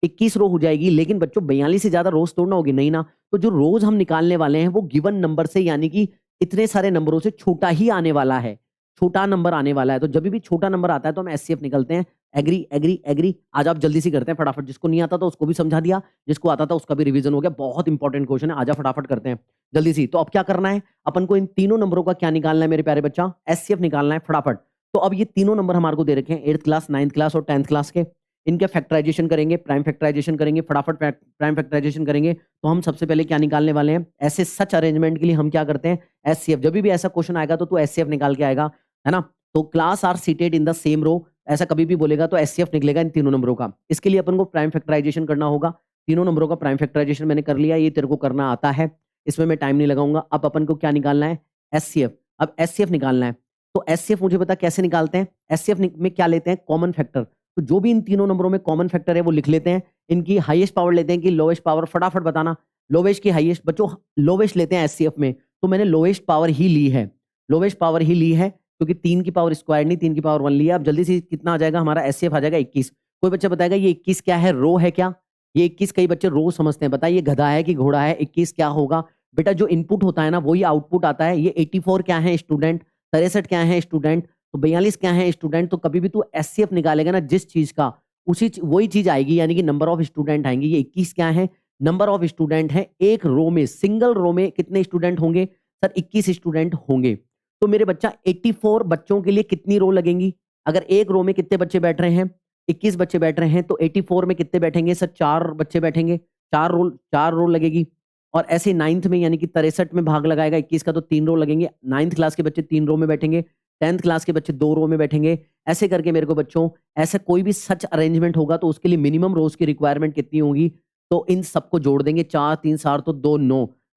21 रो हो जाएगी, लेकिन बच्चों 42 से ज्यादा रोज तोड़ना होगी नहीं ना। तो जो रोज हम निकालने वाले हैं वो गिवन नंबर से, यानी कि इतने सारे नंबरों से छोटा ही आने वाला है, छोटा नंबर आने वाला है। तो जब भी छोटा नंबर आता है तो हम एचसीएफ निकलते हैं। Agree agree agree. आज आप जल्दी से करते हैं फटाफट, जिसको नहीं आता था उसको भी समझा दिया, जिसको आता था उसका भी रिवीजन हो गया। बहुत इंपॉर्टेंट क्वेश्चन है, आजा फटाफट करते हैं जल्दी से। तो अब क्या करना है अपन को, इन तीनों नंबरों का क्या निकालना है मेरे प्यारे बच्चा, एचसीएफ निकालना है फटाफट। तो अब ये तीनों नंबर हमारे को दे रखे हैं 8th क्लास, 9th क्लास और 10th क्लास के। इनका फैक्टराइजेशन करेंगे, प्राइम फैक्टराइजेशन करेंगे, फटाफट प्राइम फैक्टराइजेशन करेंगे। तो हम सबसे पहले क्या निकालने वाले हैं? ऐसे सच अरेंजमेंट के लिए हम क्या करते हैं? एचसीएफ। जब भी ऐसा क्वेश्चन आएगा तो तू एचसीएफ निकाल के आएगा, है ना? तो class are seated in the same row, ऐसा कभी भी बोलेगा तो एचसीएफ निकलेगा इन तीनों नंबरों का। इसके लिए अपन को प्राइम फैक्टराइजेशन करना होगा। तीनों नंबरों का प्राइम फैक्टराइजेशन मैंने कर लिया, ये तेरे को करना आता है, इसमें मैं टाइम नहीं लगाऊंगा। अब अपन को क्या निकालना है? एचसीएफ। अब एचसीएफ निकालना है, तो एचसीएफ मुझे पता कैसे निकालते हैं। एचसीएफ में क्या लेते हैं? Common factor. तो जो भी इन तीनों नंबरों में कॉमन फैक्टर है वो लिख लेते हैं, इनकी हाईएस्ट पावर लेते हैं कि लोवेस्ट पावर, फटाफट बताना लोवेस्ट की हाईएस्ट। बच्चों लोवेस्ट लेते हैं एचसीएफ में, तो मैंने लोवेस्ट पावर ही ली है, लोवेस्ट पावर ही ली है, क्योंकि 3 की पावर स्क्वायर नहीं, 3 की पावर 1 लिया। अब जल्दी से कितना आ जाएगा हमारा? एचसीएफ आ जाएगा 21। कोई बच्चा बताएगा ये 21 क्या है? रो है क्या? ये 21 कई बच्चे रो समझते हैं, बताइए गधा है कि घोड़ा है? 21 क्या होगा बेटा? जो इनपुट होता है ना वही आउटपुट आता है। ये 84 क्या है स्टूडेंट? 63 क्या है स्टूडेंट? तो 42 क्या है स्टूडेंट? तो कभी भी तू एचसीएफ निकालेगा ना जिस चीज का, वही चीज आएगी, यानी कि नंबर ऑफ स्टूडेंट आएंगे। ये 21 क्या है? नंबर ऑफ स्टूडेंट है। एक रो में, सिंगल रो में कितने स्टूडेंट होंगे? सर 21 स्टूडेंट होंगे। तो मेरे बच्चा 84 बच्चों के लिए कितनी रो लगेंगी? अगर एक रो में कितने बच्चे बैठ रहे हैं? 21 बच्चे बैठ रहे हैं, तो 84 में कितने बैठेंगे? सर 4 बच्चे बैठेंगे, 4 रो लगेगी। और ऐसे 9th में यानी कि 63 में भाग लगाएगा 21 का, तो 3 रो लगेंगे। 9th क्लास के बच्चे 3 रो में बैठेंगे, 10th क्लास के बच्चे 2 रो में बैठेंगे। ऐसे करके मेरे को बच्चों, ऐसा कोई भी सच अरेंजमेंट होगा तो उसके लिए मिनिमम रोज की रिक्वायरमेंट कितनी होगी? तो इन सबको जोड़ देंगे, 4 3 7 तो 2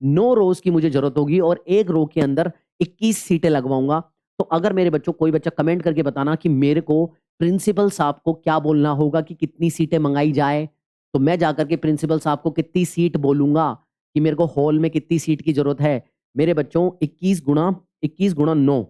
9 रोज की मुझे जरूरत होगी, और एक रो के अंदर 21 सीटें लगवाऊंगा। तो अगर मेरे बच्चों कोई बच्चा कमेंट करके बताना कि मेरे को प्रिंसिपल साहब को क्या बोलना होगा कि कितनी सीटें मंगाई जाए, तो मैं जाकर के प्रिंसिपल साहब को कितनी सीट बोलूंगा कि मेरे को हॉल में कितनी सीट की जरूरत है। मेरे बच्चों 21 गुणा 9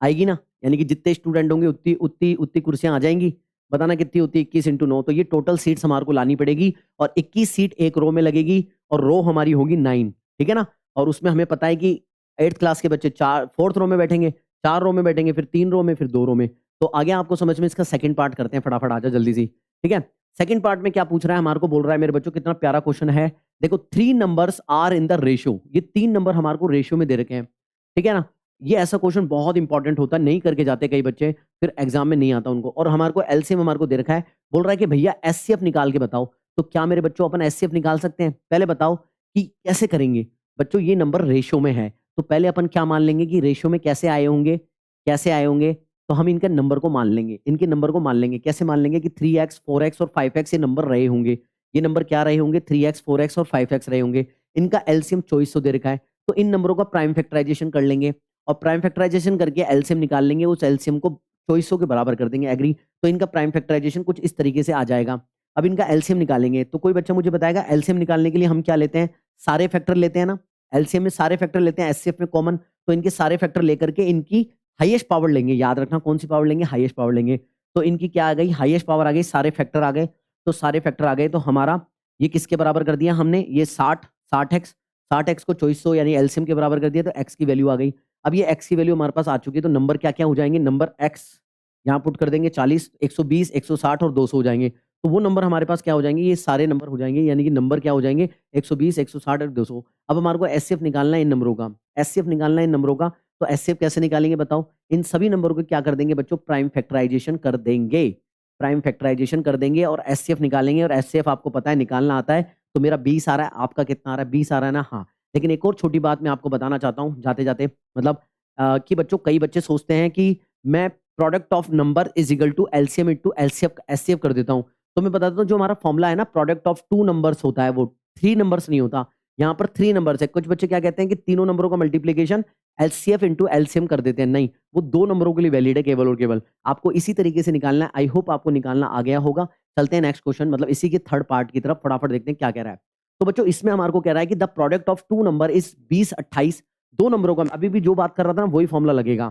आएगी ना, यानी कि जितने स्टूडेंट होंगे उतनी उतनी उतनी कुर्सियां आ जाएंगी। बताना कितनी होती है? 21 इंटू 9, तो ये टोटल सीट्स हमारे को लानी पड़ेगी, और 21 सीट एक रो में लगेगी, और रो हमारी होगी 9, ठीक है ना? और उसमें हमें पता है कि 8th क्लास के बच्चे 4th रो में बैठेंगे, 4 रो में बैठेंगे, फिर 3 रो में, फिर 2 रो में। तो आगे आपको समझ में, इसका सेकंड पार्ट करते हैं, फटाफट आ जाओ जल्दी से, ठीक है? सेकंड पार्ट में क्या पूछ रहा है हमारे को? बोल रहा है मेरे बच्चों, कितना प्यारा क्वेश्चन है, देखो 3 numbers are in the ratio. ये 3 नंबर हमारे को रेशियो में दे रखे हैं, ठीक है ना? ये ऐसा क्वेश्चन बहुत इंपॉर्टेंट होता है, नहीं करके जाते कई बच्चे, फिर एग्जाम में नहीं आता उनको। और हमारे को एलसीएम हमारे को दे रखा है, बोल रहा है कि भैया एचसीएफ निकाल के बताओ। तो क्या मेरे बच्चों अपन एचसीएफ निकाल सकते हैं? पहले बताओ कि कैसे करेंगे। बच्चों ये नंबर रेशियो में है, तो पहले अपन क्या मान लेंगे कि रेशियो में कैसे आए होंगे, कैसे आए होंगे? तो हम इनके नंबर को मान लेंगे, इनके नंबर को मान लेंगे। कैसे मान लेंगे? कि 3x 4x और 5x ये नंबर रहे होंगे। ये नंबर क्या रहे होंगे? 3x 4x और 5x रहे होंगे। इनका एलसीएम 2400 दे रखा है, तो इन नंबरों का प्राइम फैक्टराइजेशन कर लेंगे, और प्राइम फैक्टराइजेशन करके एलसीएम निकाल लेंगे, उस एलसीएम को 2400 के बराबर कर देंगे। एग्री? तो इनका प्राइम फैक्टराइजेशन कुछ इस तरीके से आ जाएगा। अब इनका एलसीएम निकालेंगे, तो कोई बच्चा मुझे बताएगा एलसीएम निकालने के लिए हम क्या लेते हैं? सारे फैक्टर लेते हैं ना, एलसीएम में सारे फैक्टर लेते हैं, एचसीएफ में कॉमन। तो इनके सारे फैक्टर लेकर के इनकी हाईएस्ट पावर लेंगे। याद रखना कौन सी पावर लेंगे? हाईएस्ट पावर लेंगे। तो इनकी क्या आ गई? हाईएस्ट पावर आ गई, सारे फैक्टर आ गए। तो सारे फैक्टर आ गए, तो हमारा ये किसके बराबर कर दिया हमने? ये 60x को 2400 यानी एलसीएम के बराबर कर दिया, तो एक्स की वैल्यू आ गई। अब ये एक्स की वैल्यू हमारे पास आ चुकी है, तो नंबर क्या क्या हो जाएंगे? नंबर एक्स यहाँ पुट कर देंगे, 40 120 160 और 200 हो जाएंगे। तो वो नंबर हमारे पास क्या हो जाएंगे? ये सारे नंबर हो जाएंगे, यानी कि नंबर क्या हो जाएंगे? 120 160 और 200। अब हमारे को एचसीएफ निकालना है इन नंबरों का, एचसीएफ निकालना है इन नंबरों का। तो एचसीएफ कैसे निकालेंगे बताओ? इन सभी नंबरों को क्या कर देंगे बच्चों? प्राइम फैक्टराइजेशन कर देंगे, प्राइम फैक्टराइजेशन कर देंगे और एचसीएफ निकालेंगे। और एचसीएफ आपको पता है निकालना आता है, तो मेरा 20 आ रहा है, आपका कितना आ रहा है? 20 आ रहा है ना? हाँ। लेकिन एक और छोटी बात मैं आपको बताना चाहता हूँ जाते जाते, मतलब कि बच्चों कई बच्चे सोचते हैं कि मैं product of number is equal to LCM into HCF कर देता हूँ। तो मैं बता देता हूँ, जो हमारा फॉर्मूला है ना, प्रोडक्ट ऑफ 2 नंबर्स होता है, वो 3 नंबर्स नहीं होता। यहाँ पर 3 नंबर्स है। कुछ बच्चे क्या कहते हैं कि तीनों नंबरों का मल्टीप्लीकेशन एलसीएफ इंटू एलसीएम कर देते हैं। नहीं, वो 2 नंबरों के लिए वैलिड है केवल और केवल। आपको इसी तरीके से निकालना है। आई होप आपको निकालना आ गया होगा। चलते हैं नेक्स्ट क्वेश्चन, मतलब इसी के थर्ड पार्ट की तरफ, फटाफट देखते हैं क्या कह रहा है। तो बच्चों इसमें हमारे को कह रहा है कि the product of 2 number is 20 28। 2 नंबरों का, अभी भी जो बात कर रहा था ना वही फॉर्मूला लगेगा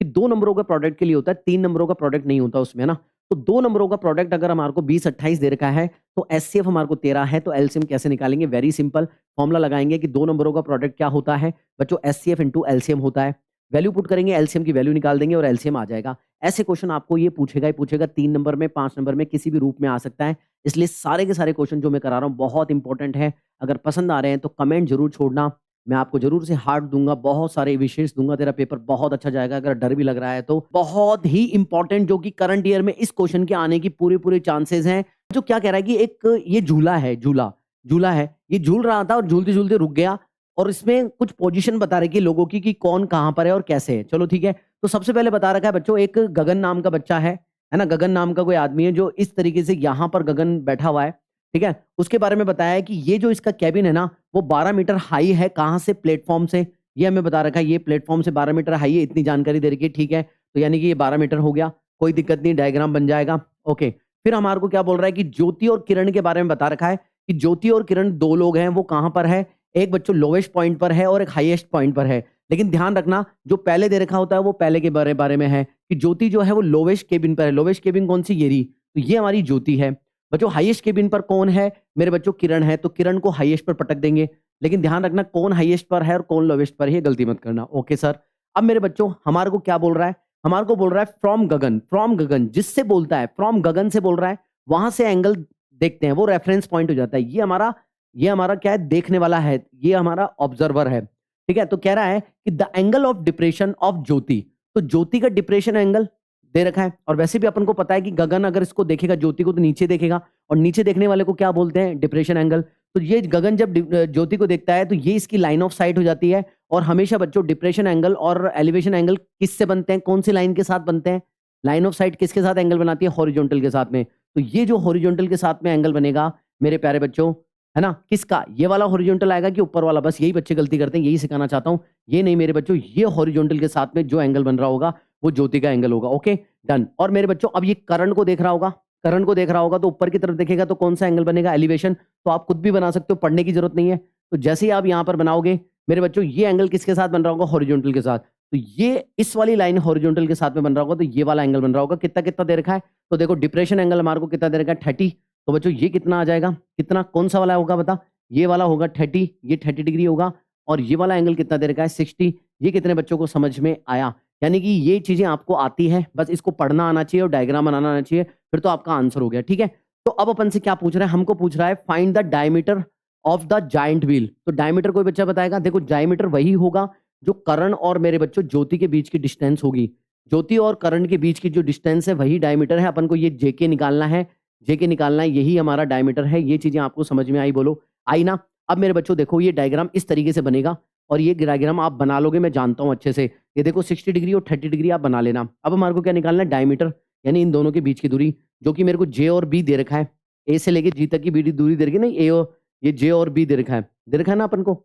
कि 2 नंबरों का प्रोडक्ट के लिए होता है, 3 नंबरों का प्रोडक्ट नहीं होता उसमें ना। तो 2 नंबरों का प्रोडक्ट अगर हमारे को 20 28 दे रखा है, तो एचसीएफ हमारे को 13 है, तो एलसीएम कैसे निकालेंगे? वेरी सिंपल, फॉर्मूला लगाएंगे कि 2 नंबरों का प्रोडक्ट क्या होता है बच्चों? एचसीएफ इंटू एलसीएम होता है। वैल्यू पुट करेंगे, एलसीएम की वैल्यू निकाल देंगे और एलसीएम आ जाएगा। ऐसे क्वेश्चन आपको ये पूछेगा ही पूछेगा, 3 नंबर में, 5 नंबर में, किसी भी रूप में आ सकता है। इसलिए सारे के सारे क्वेश्चन जो मैं करा रहा हूँ बहुत इंपॉर्टेंट है। अगर पसंद आ रहे हैं तो कमेंट जरूर छोड़ना। मैं आपको ज़रूर से हार्ड दूँगा, बहुत सारे विशेष दूँगा, तेरा पेपर बहुत अच्छा जाएगा। अगर डर भी लग रहा है तो बहुत ही इम्पोर्टेंट जो कि करंट ईयर में इस क्वेश्चन के आने की पूरे-पूरे चांसेस हैं। जो क्या कह रहा है कि एक ये झूला है, झूला है। ये झूल रहा था और झूलते-झूलते रुक गया और इसमें कुछ पोज़ीशन बता रखी है लोगों की कि कौन कहाँ पर है और कैसे है। चलो ठीक है। तो सबसे पहले बता रखा है बच्चों एक गगन नाम का बच्चा है ना? गगन नाम का कोई आदमी है जो इस तरीके से यहाँ पर गगन बैठा हुआ है, ठीक है? उसके बारे में बताया है कि ये जो इसका केबिन है ना, वो 12 मीटर हाई है, कहाँ से? प्लेटफ़ॉर्म से। ये हमें बता रखा है, ये प्लेटफ़ॉर्म से 12 मीटर हाई है, इतनी जानकारी दे रखी है, ठीक है। तो यानी कि ये 12 मीटर हो गया, कोई दिक्कत नहीं, डायग्राम बन जाएगा, ओके। फिर हमारे को क्या बोल रहा है कि ज्योति और किरण के बारे में बता रखा है कि ज्योति और किरण 2 लोग हैं, वो कहाँ पर है? एक बच्चों लोवेस्ट पॉइंट पर है और एक हाईएस्ट पॉइंट पर है। लेकिन ध्यान रखना, जो पहले दे रखा होता है, वो पहले के बारे में है कि ज्योति जो है, वो लोवेस्ट केबिन पर है। लोवेस्ट केबिन कौन-सी? ये रही। तो ये हमारी ज्योति है। बच्चों हाईएस्ट केबिन पर कौन है? मेरे बच्चों किरण है, तो किरण को हाईएस्ट पर पटक देंगे। लेकिन ध्यान रखना कौन हाईएस्ट पर है और कौन लोवेस्ट पर है, ये गलती मत करना। Okay sir. अब मेरे बच्चों हमारे को क्या बोल रहा है? हमारे को बोल रहा है फ्रॉम गगन जिससे बोलता है, फ्रॉम गगन से बोल रहा है, वहां से एंगल देखते हैं, वो रेफरेंस पॉइंट हो जाता है। ये हमारा क्या है? देखने वाला है, ये हमारा ऑब्जर्वर है, ठीक है। तो कह रहा है कि the angle of depression of Jyoti, तो ज्योति का डिप्रेशन एंगल दे रखा है और वैसे भी अपन को पता है कि गगन अगर इसको देखेगा ज्योति को तो नीचे देखेगा और नीचे देखने वाले को क्या बोलते हैं? Depression angle. तो ये गगन जब ज्योति को देखता है तो ये इसकी लाइन ऑफ साइट हो जाती है और हमेशा बच्चों डिप्रेशन एंगल और एलिवेशन एंगल किससे बनते हैं? कौन सी लाइन के साथ बनते हैं? लाइन ऑफ साइट किसके साथ एंगल बनाती है? हॉरिजॉन्टल के साथ में। तो ये जो हॉरिजॉन्टल के साथ में एंगल बनेगा मेरे प्यारे बच्चों, है ना? किसका? ये वाला हॉरिजॉन्टल आएगा कि ऊपर वाला? बस यही बच्चे गलती करते हैं, यही सिखाना चाहता हूँ। ये नहीं मेरे बच्चों, ये हॉरिजॉन्टल के साथ में जो एंगल बन रहा होगा वो ज्योति का एंगल होगा। Okay, done. और मेरे बच्चों अब ये करण को देख रहा होगा, करण को देख रहा होगा तो ऊपर की तरफ देखेगा तो कौन सा एंगल बनेगा? एलिवेशन। तो आप खुद भी बना सकते हो, पढ़ने की जरूरत नहीं है। तो जैसे ही आप यहाँ पर बनाओगे मेरे बच्चों, ये एंगल किसके साथ बन रहा होगा? हॉरिजॉन्टल के साथ। तो ये इस वाली लाइन हॉरिजॉन्टल के साथ में बन रहा होगा तो ये वाला एंगल बन रहा होगा। कितना कितना दे रखा है? तो देखो डिप्रेशन एंगल हमारे को कितना दे रखा है? 30। तो बच्चों ये कितना आ जाएगा? कितना? कौन सा वाला होगा बता? ये वाला होगा 30, ये 30 डिग्री होगा और ये वाला एंगल कितना दे रखा है? 60। ये कितने बच्चों को समझ में आया? यानी कि ये चीजें आपको आती हैं, बस इसको पढ़ना आना चाहिए और डायग्राम बनाना आना चाहिए, फिर तो आपका आंसर हो गया, ठीक है। तो अब अपन से क्या पूछ रहा है? हमको पूछ रहा है find the diameter of the giant wheel. तो डायमीटर कोई बच्चा बताएगा? देखो डायमीटर वही होगा जो करण और मेरे बच्चों ज्योति के बीच की डिस्टेंस होगी। ज्योति और करण के बीच की जो डिस्टेंस है वही डायमीटर है। अपन को ये जेके निकालना है, जेके निकालना है, यही हमारा डायमीटर है। ये चीजें आपको समझ में आई? बोलो आई ना? अब मेरे बच्चों देखो ये डायग्राम इस तरीके से बनेगा और ये डायग्राम आप बना लोगे, मैं जानता हूं अच्छे से। ये देखो 60 डिग्री और 30 डिग्री आप बना लेना। अब हमारे को क्या निकालना है? डायमीटर, यानी इन दोनों के बीच की दूरी, जो कि मेरे को जे और बी दे रखा है। ए से लेके जी तक की दूरी दे रखी है, नहीं ए और ये जे और बी दे रखा है, दे रखा है ना अपन को।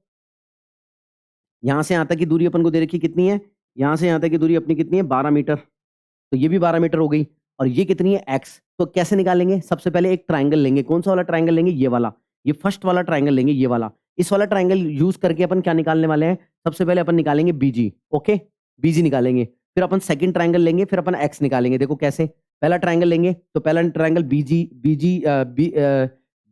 यहाँ से यहाँ तक की दूरी अपन को दे रखी कितनी है? यहाँ से यहाँ तक की दूरी अपनी कितनी है? 12 मीटर। तो ये भी 12 मीटर हो गई और ये कितनी है? एक्स। तो कैसे निकालेंगे? सबसे पहले एक ट्राइंगल लेंगे। कौन सा वाला ट्राइंगल लेंगे? ये वाला, ये फर्स्ट वाला ट्राइंगल लेंगे, ये वाला। इस वाला ट्राइंगल यूज करके अपन क्या निकालने वाले हैं? सबसे पहले अपन निकालेंगे बीजी। ओके, बीजी निकालेंगे। फिर अपन सेकंड ट्राइंगल लेंगे, फिर अपन एक्स निकालेंगे। देखो कैसे? पहला ट्राइंगल लेंगे तो पहला ट्राइंगल बीजी बीजी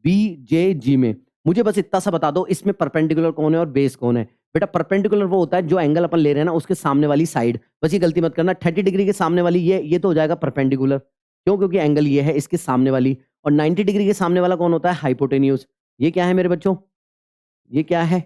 बीजेजी में मुझे बस इतना सा बता दो इसमें परपेंडिकुलर कौन है और बेस कौन है। बेटा परपेंडिकुलर वो होता है जो एंगल अपन ले रहे हैं ना उसके सामने वाली साइड। बस ये गलती मत करना, 30 डिग्री के सामने वाली ये तो हो जाएगा परपेंडिकुलर। क्यों? क्योंकि एंगल ये है इसके सामने वाली। और 90 डिग्री के सामने वाला कौन होता है? हाइपोटेन्यूज। ये क्या है मेरे बच्चों? ये क्या है?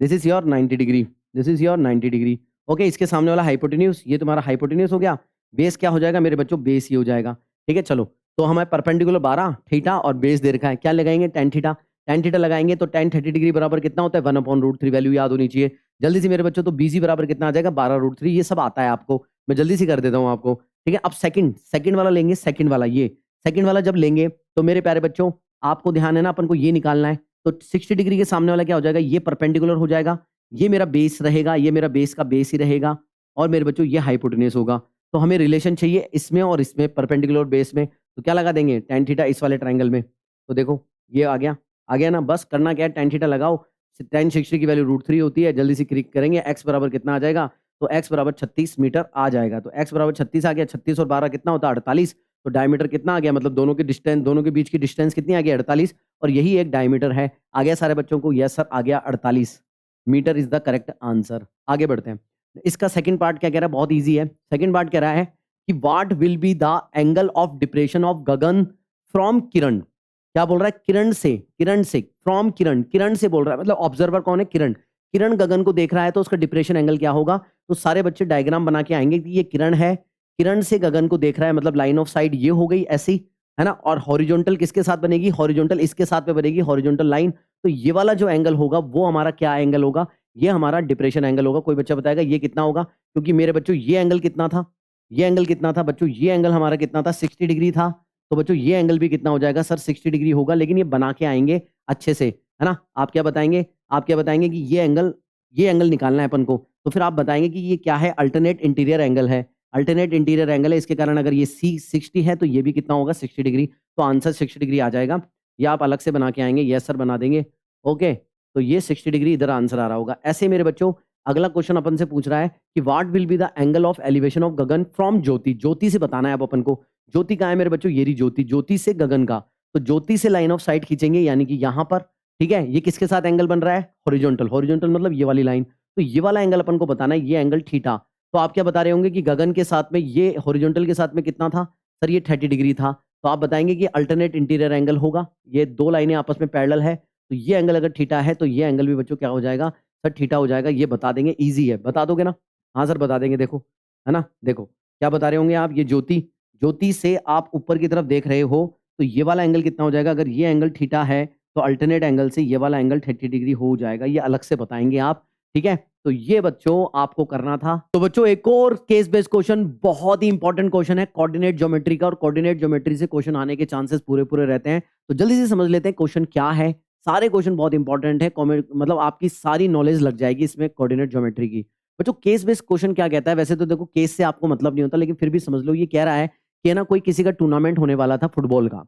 This is your 90 degree, this is your 90 degree. Okay, इसके सामने वाला हाइपोटेन्यूज, ये तुम्हारा हाइपोटेन्यूज हो गया। बेस क्या हो जाएगा मेरे बच्चों? बेस ही हो जाएगा। ठीक है, चलो। तो हमारे परपेंडिकुलर 12 थीटा और बेस दे रखा है, क्या लगाएंगे? tan theta. tan थीटा लगाएंगे तो tan 30 डिग्री बराबर कितना होता है? 1/√3। वैल्यू याद होनी चाहिए जल्दी से मेरे बच्चों। तो बीसी बराबर कितना आ जाएगा? 12√3। ये सब आता है आपको, मैं जल्दी से कर देता हूँ आपको। ठीक है, अब सेकंड वाला लेंगे। सेकंड वाला, ये सेकंड वाला जब लेंगे तो मेरे प्यारे बच्चों आपको ध्यान है ना, अपन को ये निकालना है। तो 60 डिग्री के सामने वाला क्या हो जाएगा? ये परपेंडिकुलर हो जाएगा। ये मेरा बेस रहेगा, ये मेरा बेस का बेस ही रहेगा और मेरे बच्चों ये हाइपोटेन्यूज होगा। तो हमें रिलेशन चाहिए इसमें और इसमें, परपेंडिकुलर और बेस में। तो क्या लगा देंगे? tan थीटा इस वाले ट्रायंगल में। तो देखो ये आ गया ना। बस करना क्या है? tan थीटा लगाओ। tan 60 की वैल्यू √3 होती है। जल्दी से क्लिक करेंगे। x बराबर कितना आ जाएगा? तो x बराबर 36 मीटर आ जाएगा। तो x बराबर 36 आ गया। 36 और 12 कितना होता है? 48। तो डायमीटर कितना आ गया? मतलब दोनों के डिस्टेंस, दोनों के बीच की डिस्टेंस कितनी आ गई? 48। और यही एक डायमीटर है। आ गया सारे बच्चों को? यस सर आ गया। 48 metre is the correct answer. आगे बढ़ते हैं। इसका सेकंड पार्ट क्या कह रहा है? बहुत इजी है। सेकंड पार्ट कह रहा है कि what will be the angle of depression of Gagan from Kiran. क्या बोल रहा है? किरण से, फ्रॉम किरण, किरण से बोल रहा है। मतलब ऑब्जर्वर कौन है? किरण। किरण गगन को देख रहा है तो उसका डिप्रेशन एंगल क्या होगा? तो सारे बच्चे डायग्राम बना के आएंगे कि ये किरण है, किरण से गगन को देख रहा है, मतलब लाइन ऑफ साइट ये हो गई ऐसी, है ना? और हॉरिजॉन्टल किसके साथ बनेगी? हॉरिजॉन्टल इसके साथ में बनेगी हॉरिजॉन्टल लाइन। तो ये वाला जो एंगल होगा वो हमारा क्या एंगल होगा? ये हमारा डिप्रेशन एंगल होगा। कोई बच्चा बताएगा ये कितना होगा? क्योंकि मेरे बच्चों ये एंगल कितना था? ये एंगल कितना था बच्चों? ये एंगल हमारा कितना था? 60 डिग्री था। तो बच्चों ये एंगल भी कितना हो जाएगा? सर 60 डिग्री होगा, लेकिन ये बना के आएंगे अच्छे से, है ना? आप क्या बताएंगे? आप क्या बताएंगे कि ये एंगल निकालना है अपन को। तो फिर आप बताएंगे कि ये क्या है? अल्टरनेट इंटीरियर एंगल है। अल्टरनेट इंटीरियर एंगल है, इसके कारण अगर ये सी 60 है तो ये भी कितना होगा? 60 डिग्री। तो आंसर 60 डिग्री आ जाएगा। या आप अलग से बना के आएंगे, यस सर बना देंगे। ओके, तो ये 60 डिग्री इधर आंसर आ रहा होगा। ऐसे मेरे बच्चों अगला क्वेश्चन अपन से पूछ रहा है कि what will be the angle of elevation of Gagan from Jyoti. Jyoti से बताना है अब अपन को। ज्योति कहाँ है मेरे बच्चों? ये रही ज्योति। ज्योति से गगन का, तो ज्योति से लाइन ऑफ साइट खींचेंगे, यानी कि यहाँ पर, ठीक है? ये किसके साथ एंगल बन रहा है? हॉरिजॉन्टल। हॉरिजॉन्टल मतलब ये वाली लाइन। तो ये वाला एंगल अपन को बताना है, ये एंगल थीटा। तो आप क्या बता रहे होंगे कि गगन के साथ में ये हॉरिजॉन्टल के साथ में कितना था? सर ये 30 डिग्री था। तो आप बताएंगे कि अल्टरनेट इंटीरियर एंगल होगा। ये दो लाइनें आपस में पैरेलल है, तो ये एंगल अगर थीटा है तो ये एंगल भी बच्चों क्या हो जाएगा? सर थीटा हो जाएगा। ये बता देंगे, ईजी है, बता दोगे ना? हाँ सर बता देंगे। देखो, है ना? देखो क्या बता रहे होंगे आप? ये ज्योति, ज्योति से आप ऊपर की तरफ देख रहे हो, तो ये वाला एंगल कितना हो जाएगा? अगर ये एंगल थीटा है तो अल्टरनेट एंगल से ये वाला एंगल 30 डिग्री हो जाएगा। ये अलग से बताएंगे आप, ठीक है? तो ये बच्चों आपको करना था। तो बच्चों एक और केस बेस्ड क्वेश्चन, बहुत ही इंपॉर्टेंट क्वेश्चन है कोऑर्डिनेट ज्योमेट्री का, और कोऑर्डिनेट ज्योमेट्री से क्वेश्चन आने के चांसेस पूरे पूरे रहते हैं। तो जल्दी से समझ लेते हैं क्वेश्चन क्या है। सारे क्वेश्चन बहुत इंपॉर्टेंट है, मतलब आपकी सारी नॉलेज लग जाएगी इसमें कोऑर्डिनेट ज्योमेट्री की। बच्चों केस बेस्ड क्वेश्चन क्या कहता है? वैसे तो देखो केस से आपको मतलब नहीं होता, लेकिन फिर भी समझ लो। ये कह रहा है कि ना कोई किसी का टूर्नामेंट होने वाला था फुटबॉल का,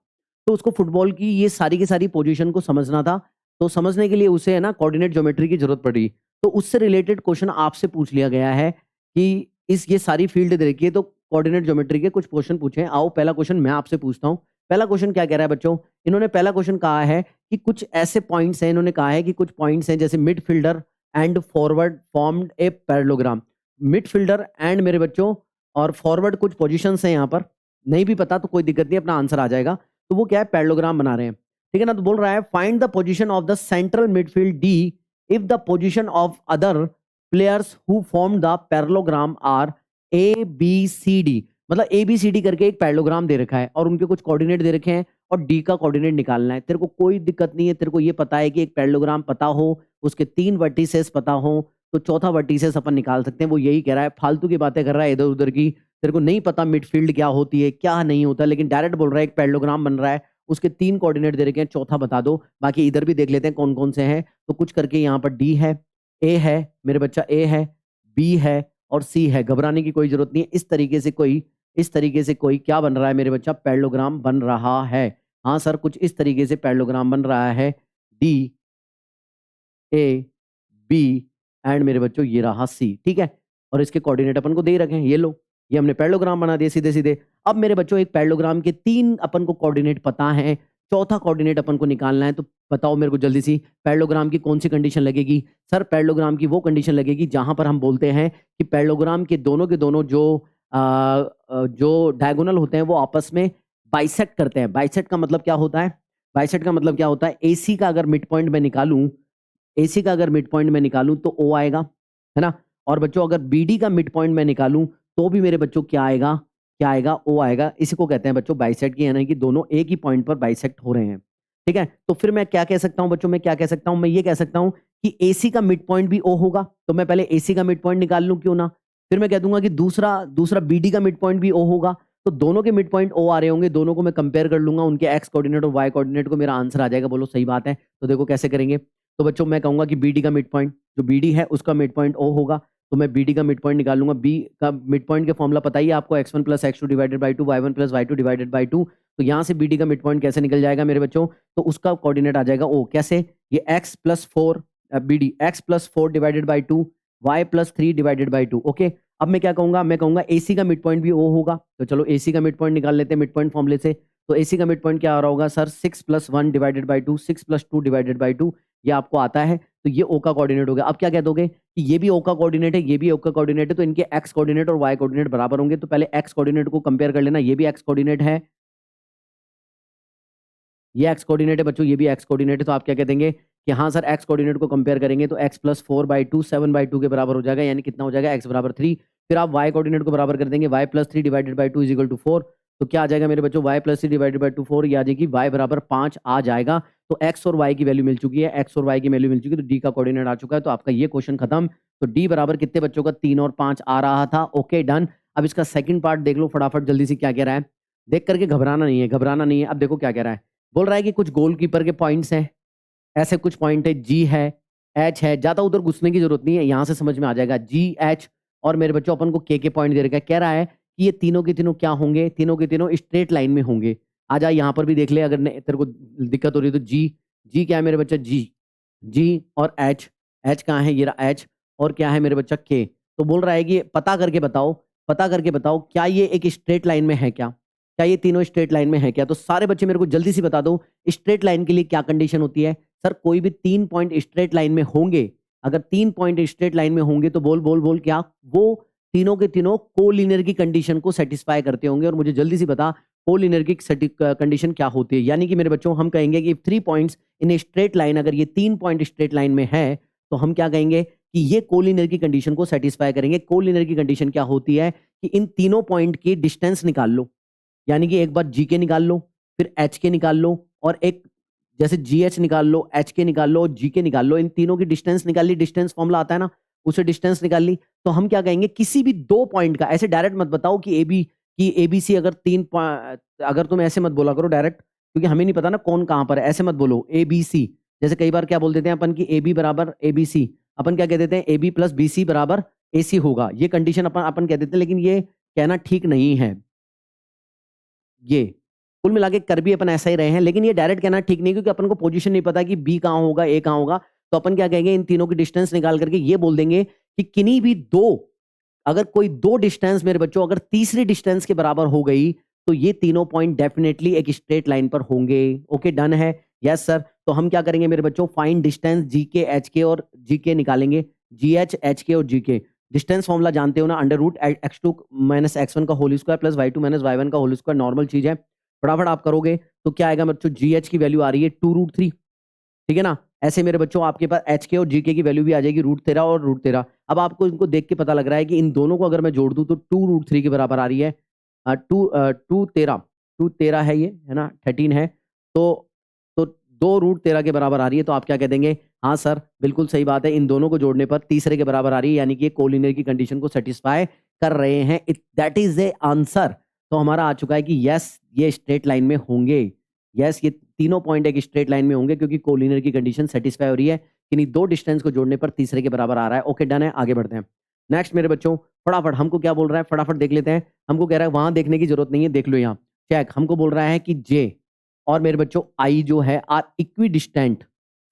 तो उसको फुटबॉल की ये सारी की सारी पोजीशन को समझना था। तो समझने के लिए उसे है ना कोऑर्डिनेट ज्योमेट्री की जरूरत पड़ी। तो उससे रिलेटेड क्वेश्चन आपसे पूछ लिया गया है कि इस ये सारी फील्ड दे रखी है, तो कोऑर्डिनेट ज्योमेट्री के कुछ क्वेश्चन पूछे। आओ पहला क्वेश्चन मैं आपसे पूछता हूँ। पहला क्वेश्चन क्या कह रहा है बच्चों? इन्होंने पहला क्वेश्चन कहा है कि कुछ ऐसे पॉइंट्स हैं, इन्होंने कहा है कि कुछ पॉइंट्स हैं जैसे midfielder and forward formed a parallelogram. Midfielder and मेरे बच्चों और फॉरवर्ड कुछ पोजीशंस हैं यहाँ पर, नहीं भी पता तो कोई दिक्कत नहीं, अपना आंसर आ जाएगा। तो वो क्या है? पैरेललोग्राम बना रहे हैं, ठीक है ना? तो बोल रहा है find the position of the central midfield D if the position of other players who form the parallelogram are A B C D. मतलब ए बी सी डी करके एक पैरेललोग्राम दे रखा है और उनके कुछ कोऑर्डिनेट दे रखे हैं और डी का कोऑर्डिनेट निकालना है। तेरे को कोई दिक्कत नहीं है, तेरे को ये पता है कि एक पैरेललोग्राम पता हो, उसके 3 वर्टिसेस पता हो, तो चौथा वर्टिसेस अपन निकाल सकते हैं। वो यही कह रहा है, फालतू की बातें कर रहा है इधर उधर की। तेरे को नहीं पता मिडफील्ड क्या होती है क्या नहीं होता, लेकिन डायरेक्ट बोल रहा है एक पैरेललोग्राम बन रहा है, उसके 3 कोऑर्डिनेट दे रखे हैं, चौथा बता दो। बाकी इधर भी देख लेते हैं कौन कौन से हैं। तो कुछ करके यहाँ पर डी है, ए है मेरे बच्चा, ए है, बी है और सी है। घबराने की कोई जरूरत नहीं है। इस तरीके से कोई क्या बन रहा है मेरे बच्चा? पैरेललोग्राम बन रहा है। हाँ सर कुछ इस तरीके से पैरेललोग्राम बन रहा है। डी, ए, बी एंड मेरे बच्चों ये रहा सी, ठीक है? और इसके कोऑर्डिनेट अपन को दे ही रखे हैं, ये लो, ये हमने पैरेललोग्राम बना दिया सीधे सीधे। अब मेरे बच्चों एक पैरेललोग्राम के 3 अपन को कोऑर्डिनेट पता है, चौथा कोऑर्डिनेट अपन को निकालना है। तो बताओ मेरे को जल्दी सी, पैरेललोग्राम की कौन सी कंडीशन लगेगी? सर पैरेललोग्राम की वो कंडीशन लगेगी जहां पर हम बोलते हैं कि पैरेललोग्राम के दोनों जो डायगोनल होते हैं वो आपस में बाइसेक्ट करते हैं। बाइसेक्ट का मतलब क्या होता है? बाइसेक्ट का मतलब क्या होता है? एसी का अगर मिड पॉइंट में निकालूं, एसी का अगर मिड पॉइंट में निकालूं तो ओ आएगा, है ना? और बच्चों अगर बीडी का मिड पॉइंट में निकालूं तो भी मेरे बच्चों क्या आएगा? क्या आएगा? ओ आएगा। इसी को कहते हैं बच्चों बाइसेक्ट की, यानी कि दोनों एक ही पॉइंट पर बाइसेक्ट हो रहे हैं, ठीक है? तो फिर मैं क्या कह सकता हूं बच्चों? मैं क्या कह सकता हूं? मैं ये कह सकता हूं कि एसी का मिड पॉइंट भी ओ होगा। तो मैं पहले एसी का मिड पॉइंट निकाल लूं, क्यों ना? फिर मैं कह दूंगा कि दूसरा दूसरा बीडी का मिड पॉइंट भी ओ होगा। तो दोनों के मिड पॉइंट ओ आ रहे होंगे, दोनों को मैं कंपेयर कर लूंगा, उनके एक्स कोऑर्डिनेट और वाई कोऑर्डिनेट को, मेरा आंसर आ जाएगा। बोलो सही बात है? तो देखो कैसे करेंगे। तो बच्चों मैं कहूंगा कि बीडी का मिड पॉइंट, जो बीडी है उसका मिड पॉइंट ओ होगा, तो मैं बीडी का मिड पॉइंट निकाल लूंगा। बी का मिड पॉइंट के फॉर्मूला पता ही है आपको, x1 plus x2 divided by 2, y1 plus y2 divided by 2। तो यहाँ से बीडी का मिड पॉइंट कैसे निकल जाएगा मेरे बच्चों? तो उसका कोऑर्डिनेट आ जाएगा ओ। कैसे? ये x प्लस 4 बीडी x plus 4 divided by 2, y plus 3 divided by 2। Okay, अब मैं क्या कहूंगा? मैं कहूंगा एसी का मिड पॉइंट भी ओ होगा। तो चलो एसी का मिड पॉइंट निकाल लेते हैं मिड पॉइंट फॉर्मूले से। तो एसी का मिड पॉइंट क्या आ रहा होगा sir? 6 plus 1 divided by 2, 6 plus 2 divided by 2। ये आपको आता है, तो ये ओ का कोऑर्डिनेट हो गया। अब क्या कह दोगे कि ये भी ओ का कोऑर्डिनेट है, ये भी ओ का कोऑर्डिनेट है, तो इनके एक्स कोऑर्डिनेट और वाई कोऑर्डिनेट बराबर होंगे। तो पहले एक्स कोऑर्डिनेट को कंपेयर कर लेना, ये भी एक्स कोऑर्डिनेट है, ये एक्स कोऑर्डिनेट है बच्चों, ये भी एक्स कोऑर्डिनेट है। तो आप क्या कह देंगे कि हाँ सर एक्स कोऑर्डिनेट को कंपेयर करेंगे तो x प्लस 4/2 7/2 के बराबर हो जाएगा, यानी कितना हो जाएगा x बराबर 3। फिर आप y कोऑर्डिनेट को बराबर कर देंगे y plus 3 divided by 2 is equal to 4। तो क्या आ जाएगा मेरे बच्चों, y प्लस 3 डिवाइडेड बाई 2 4, ये आ जाएगी y बराबर 5 आ जाएगा। तो x और y की वैल्यू मिल चुकी है, x और y की वैल्यू मिल चुकी है, तो d का कोऑर्डिनेट आ चुका है। तो आपका ये क्वेश्चन खत्म। तो d बराबर कितने बच्चों का, 3 और 5 आ रहा था। Okay done. अब इसका सेकंड पार्ट देख लो फटाफट जल्दी से, क्या कह रहा है देख करके, घबराना नहीं है, घबराना नहीं है। अब देखो क्या कह रहा है, बोल रहा है कि कुछ गोलकीपर के पॉइंट्स हैं, ऐसे कुछ पॉइंट है, जी है, एच है, ज्यादा उधर घुसने की जरूरत नहीं है, यहां से समझ में आ जाएगा जी एच। और मेरे बच्चों अपन को के पॉइंट दे रखा है, कह रहा है कि ये तीनों के तीनों क्या होंगे, तीनों के तीनों स्ट्रेट लाइन में होंगे। आ जा यहाँ पर भी देख ले, अगर तेरे को दिक्कत हो रही है तो जी, जी क्या है मेरे बच्चा, जी, जी और एच, एच कहाँ है, ये रहा एच, और क्या है मेरे बच्चा के। तो बोल रहा है कि पता करके बताओ, पता करके बताओ क्या ये एक स्ट्रेट लाइन में है, क्या ये तीनों स्ट्रेट लाइन में है क्या। तो सारे बच्चे मेरे को जल्दी से बता दो, स्ट्रेट लाइन के लिए क्या कंडीशन होती है। सर कोई भी 3 पॉइंट स्ट्रेट लाइन में होंगे, अगर 3 पॉइंट स्ट्रेट लाइन में होंगे तो बोल बोल बोल क्या, वो तीनों के तीनों कोलिनियर की कंडीशन को सेटिस्फाई करते होंगे। और मुझे जल्दी से बता कोलिनियर की कंडीशन क्या होती है। यानी कि मेरे बच्चों हम कहेंगे कि 3 पॉइंट्स इन स्ट्रेट लाइन, अगर ये 3 पॉइंट स्ट्रेट लाइन में है तो हम क्या कहेंगे कि ये कोलिनियर की कंडीशन को सेटिस्फाई करेंगे। कोलिनियर की कंडीशन क्या होती है कि इन तीनों पॉइंट की डिस्टेंस निकाल लो, यानी कि एक बार जी के निकाल लो, फिर एच के निकाल लो, और एक जैसे जी एच निकाल लो, एच के निकाल लो, जी के निकाल लो, इन तीनों की डिस्टेंस निकाल ली, डिस्टेंस फॉर्मूला आता है ना, उसे डिस्टेंस निकाल ली। तो हम क्या कहेंगे, किसी भी 2 पॉइंट का, ऐसे डायरेक्ट मत बताओ कि एबीसी अगर अगर तुम ऐसे मत बोला करो डायरेक्ट, क्योंकि हमें नहीं पता ना कौन कहां पर है, ऐसे मत बोलो एबीसी। जैसे कई बार क्या बोल देते हैं अपन की ए बी बराबर एबीसी, अपन क्या कह देते हैं A B plus B C बराबर ए सी होगा, ये कंडीशन अपन अपन कह देते हैं, लेकिन ये कहना ठीक नहीं है। ये कुल मिला के कर भी अपन ऐसा ही रहे हैं, लेकिन ये डायरेक्ट कहना ठीक नहीं, क्योंकि अपन को पोजीशन नहीं पता कि बी कहां होगा, ए कहां होगा। तो अपन क्या कहेंगे, इन तीनों की डिस्टेंस निकाल करके ये बोल देंगे कि किन्हीं भी दो, अगर कोई 2 डिस्टेंस मेरे बच्चों अगर तीसरी डिस्टेंस के बराबर हो गई तो ये तीनों पॉइंट डेफिनेटली एक स्ट्रेट लाइन पर होंगे। ओके डन है, यस सर। तो हम क्या करेंगे मेरे बच्चों, फाइंड डिस्टेंस जी के एच के और जी के निकालेंगे, जी एच के और जी के। डिस्टेंस फॉर्मूला जानते हो ना, under root x2 minus x1 का whole square plus y2 minus y1 का होल स्क्वायर, नॉर्मल चीज है। फटाफट आप करोगे तो क्या आएगा बच्चों, जी एच की वैल्यू आ रही है 2√3, ठीक है ना। ऐसे मेरे बच्चों आपके पास एच के और जी के की वैल्यू भी आ जाएगी √13 और √13। अब आपको इनको देख के पता लग रहा है कि इन दोनों को अगर मैं जोड़ दूं तो 2√3 के बराबर आ रही है। टू तेरह है, ये है ना 13 है, तो 2√13 के बराबर आ रही है। तो आप क्या कह देंगे, हाँ सर बिल्कुल सही बात है, इन दोनों को जोड़ने पर तीसरे के बराबर आ रही है, यानी कि ये कोलिनियर की कंडीशन को सेटिस्फाई कर रहे हैं। That is A answer. तो हमारा आ चुका है कि यस ये स्ट्रेट लाइन में होंगे, यस ये तीनों पॉइंट एक स्ट्रेट लाइन में होंगे, क्योंकि कोलिनियर की कंडीशन सेटिस्फाई हो रही है, किन्हीं 2 डिस्टेंस को जोड़ने पर तीसरे के बराबर आ रहा है। ओके डन है, आगे बढ़ते हैं। नेक्स्ट मेरे बच्चों फटाफट हमको क्या बोल रहा है, फटाफट देख लेते हैं। हमको कह रहा है वहां देखने की जरूरत नहीं है, देख लो यहाँ चेक। हमको बोल रहा है कि जे और मेरे बच्चों आई जो है R equidistant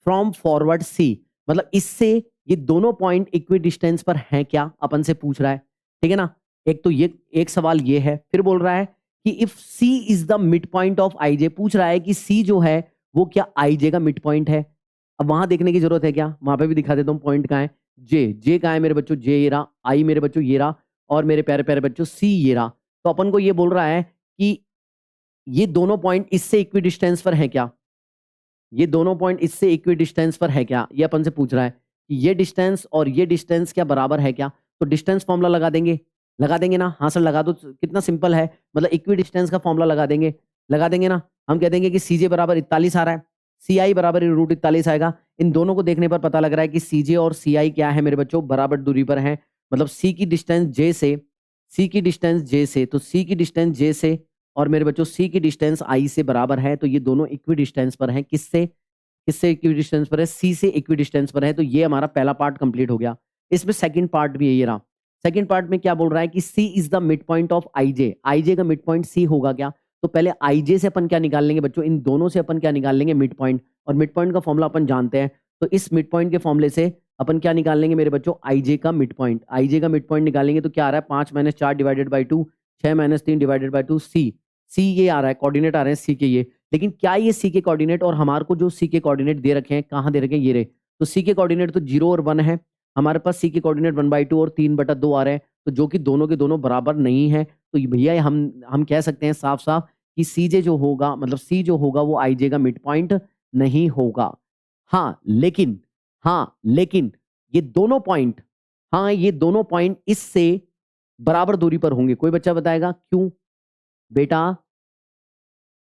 from forward C, मतलब इससे ये दोनों पॉइंट इक्वी डिस्टेंस पर हैं क्या, अपन से पूछ रहा है, ठीक है ना। एक तो ये एक सवाल ये है, फिर बोल रहा है कि if C is the mid point of I J, पूछ रहा है कि C जो है वो क्या आई जे का मिड पॉइंट है। अब वहां देखने की जरूरत है क्या, वहां पे भी दिखा देता हूँ पॉइंट कहाँ है, जे कहाँ है मेरे बच्चों, जे ये रहा, आई मेरे बच्चों ये रहा, और मेरे प्यारे प्यारे बच्चों C ये रहा। तो अपन को ये बोल रहा है कि ये दोनों पॉइंट इससे इक्वी डिस्टेंस पर है क्या, ये दोनों पॉइंट इससे इक्वी डिस्टेंस पर है क्या, ये अपन से पूछ रहा है कि ये डिस्टेंस और ये डिस्टेंस क्या बराबर है क्या। तो डिस्टेंस फॉर्मूला लगा देंगे ना, हाँ सर लगा दो, कितना सिंपल है, मतलब इक्वी डिस्टेंस का फॉर्मूला लगा देंगे ना। हम कह देंगे कि सीजे बराबर 41 आ रहा है, सी आई बराबर √41 आएगा। इन दोनों को देखने पर पता लग रहा है कि सीजे और सी आई क्या है मेरे बच्चों, बराबर दूरी पर है, मतलब सी की डिस्टेंस जे से, तो सी की डिस्टेंस जे से और मेरे बच्चों सी की डिस्टेंस आई से बराबर है। तो ये दोनों इक्वी डिस्टेंस पर हैं, किससे किससे इक्वी डिस्टेंस पर है, सी से इक्वी डिस्टेंस पर है। तो ये हमारा पहला पार्ट कंप्लीट हो गया। इसमें सेकंड पार्ट भी है, ये रहा। सेकंड पार्ट में क्या बोल रहा है कि C is the mid point of I J का मिड पॉइंट सी होगा क्या। तो पहले आईजे से अपन क्या निकाल लेंगे बच्चों, इन दोनों से अपन क्या निकाल लेंगे, मिड पॉइंट, और मिड पॉइंट का फॉर्मूला अपन जानते हैं। तो इस मिड पॉइंट के फॉर्मूले से अपन क्या निकाल लेंगे मेरे बच्चों, आईजे का मिड पॉइंट निकालेंगे। तो क्या आ रहा है, 5 - 4 डिवाइडेड बाई 2, 6 - 3 डिवाइडेड बाई 2, सी ये आ रहा है, कोऑर्डिनेट आ रहे हैं सी के ये। लेकिन क्या ये सी के कोऑर्डिनेट, और हमारे को जो सी के कोऑर्डिनेट दे रखे हैं, कहाँ दे रखे हैं, ये रहे। तो सी के कोऑर्डिनेट तो 0 और 1 है, हमारे पास सी के कोऑर्डिनेट 1/2 और 3/2 आ रहे हैं, तो जो कि दोनों के दोनों बराबर नहीं है। तो भैया हम कह सकते हैं साफ साफ कि सी जे जो होगा, मतलब सी जो होगा वो आई जे का मिड पॉइंट नहीं होगा। लेकिन ये दोनों पॉइंट, ये दोनों पॉइंट इससे बराबर दूरी पर होंगे। कोई बच्चा बताएगा क्यों? बेटा,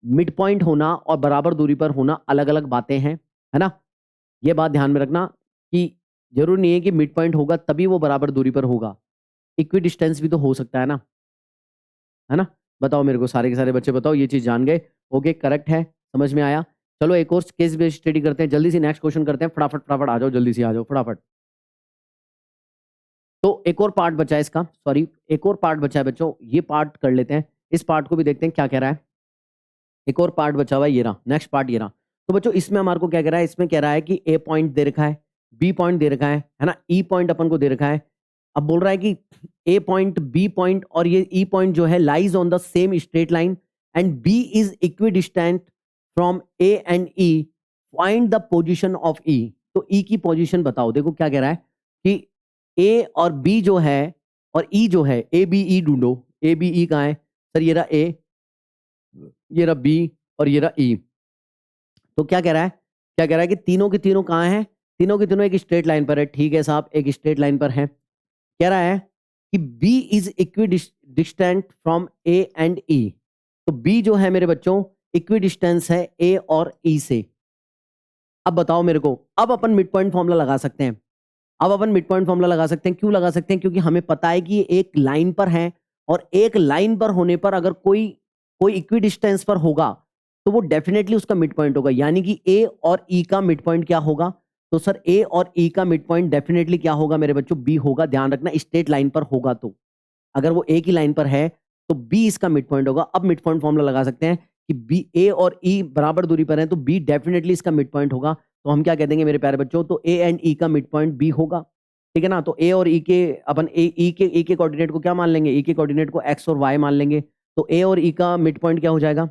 मिड पॉइंट होना और बराबर दूरी पर होना अलग-अलग बातें हैं, है ना? ये बात ध्यान में रखना कि जरूरी नहीं है कि मिड पॉइंट होगा तभी वो बराबर दूरी पर होगा। इक्वी डिस्टेंस भी तो हो सकता है ना? है ना? बताओ मेरे को, सारे के सारे बच्चे बताओ, ये चीज़ जान गए? ओके, करेक्ट है, समझ में आया। चलो एक और केस बेस्ड स्टडी करते हैं, जल्दी से नेक्स्ट क्वेश्चन करते हैं, फटाफट फटाफट आ जाओ, जल्दी से आ जाओ फटाफट। तो एक और पार्ट बचा है इसका, सॉरी एक और पार्ट बचा है बच्चों, ये पार्ट कर लेते हैं, इस पार्ट को भी देखते हैं क्या कह रहा है। एक और पार्ट बचा हुआ है, ये रहा नेक्स्ट पार्ट, ये रहा। तो बच्चों इसमें हमारे को क्या कह रहा है, इसमें कह रहा है कि ए पॉइंट दे रखा है, बी पॉइंट दे रखा है ना, ई पॉइंट अपन को दे रखा है। अब बोल रहा है कि ए पॉइंट, बी पॉइंट और ये ई पॉइंट जो है lies on the same straight line and B is equidistant from A and E, find the position of E. तो ई की पोजिशन बताओ। देखो क्या कह रहा है कि ए और बी जो है और ई जो है, ए बी ई ढूंढो। ए बी ई कहाँ है सर? ये रहा ए, ये रहा बी और ये रहा ई। तो क्या कह रहा है, क्या कह रहा है कि तीनों के तीनों कहाँ हैं? तीनों के तीनों एक स्ट्रेट लाइन पर है। ठीक है साहब, एक स्ट्रेट लाइन पर है। कह रहा है कि B is equidistant from A and E। तो B जो है मेरे बच्चों इक्वी डिस्टेंस है A और E से। अब बताओ मेरे को, अब अपन मिड पॉइंट फॉर्मूला लगा सकते हैं। अब अपन मिड पॉइंट फॉर्मूला लगा सकते हैं। क्यों लगा सकते हैं? क्योंकि हमें पता है कि ये एक लाइन पर है और एक लाइन पर होने पर अगर कोई कोई इक्वी डिस्टेंस पर होगा तो वो डेफिनेटली उसका मिड पॉइंट होगा। यानी कि ए और ई का मिड पॉइंट क्या होगा? तो सर ए और ई का मिड पॉइंट डेफिनेटली क्या होगा मेरे बच्चों? बी होगा। ध्यान रखना, स्ट्रेट लाइन पर होगा तो, अगर वो एक ही लाइन पर है तो बी इसका मिड पॉइंट होगा। अब मिड पॉइंट फॉर्मूला लगा सकते हैं कि बी, ए और ई बराबर दूरी पर है तो बी डेफिनेटली इसका मिड पॉइंट होगा। तो हम क्या कह देंगे मेरे प्यारे बच्चों? तो ए एंड ई का मिड पॉइंट बी होगा। ठीक है ना? तो ए और ई के अपन ई के कोऑर्डिनेट को क्या मान लेंगे? ई के कोऑर्डिनेट को एक्स और वाई मान लेंगे। तो ए और ई का मिड पॉइंट क्या हो जाएगा?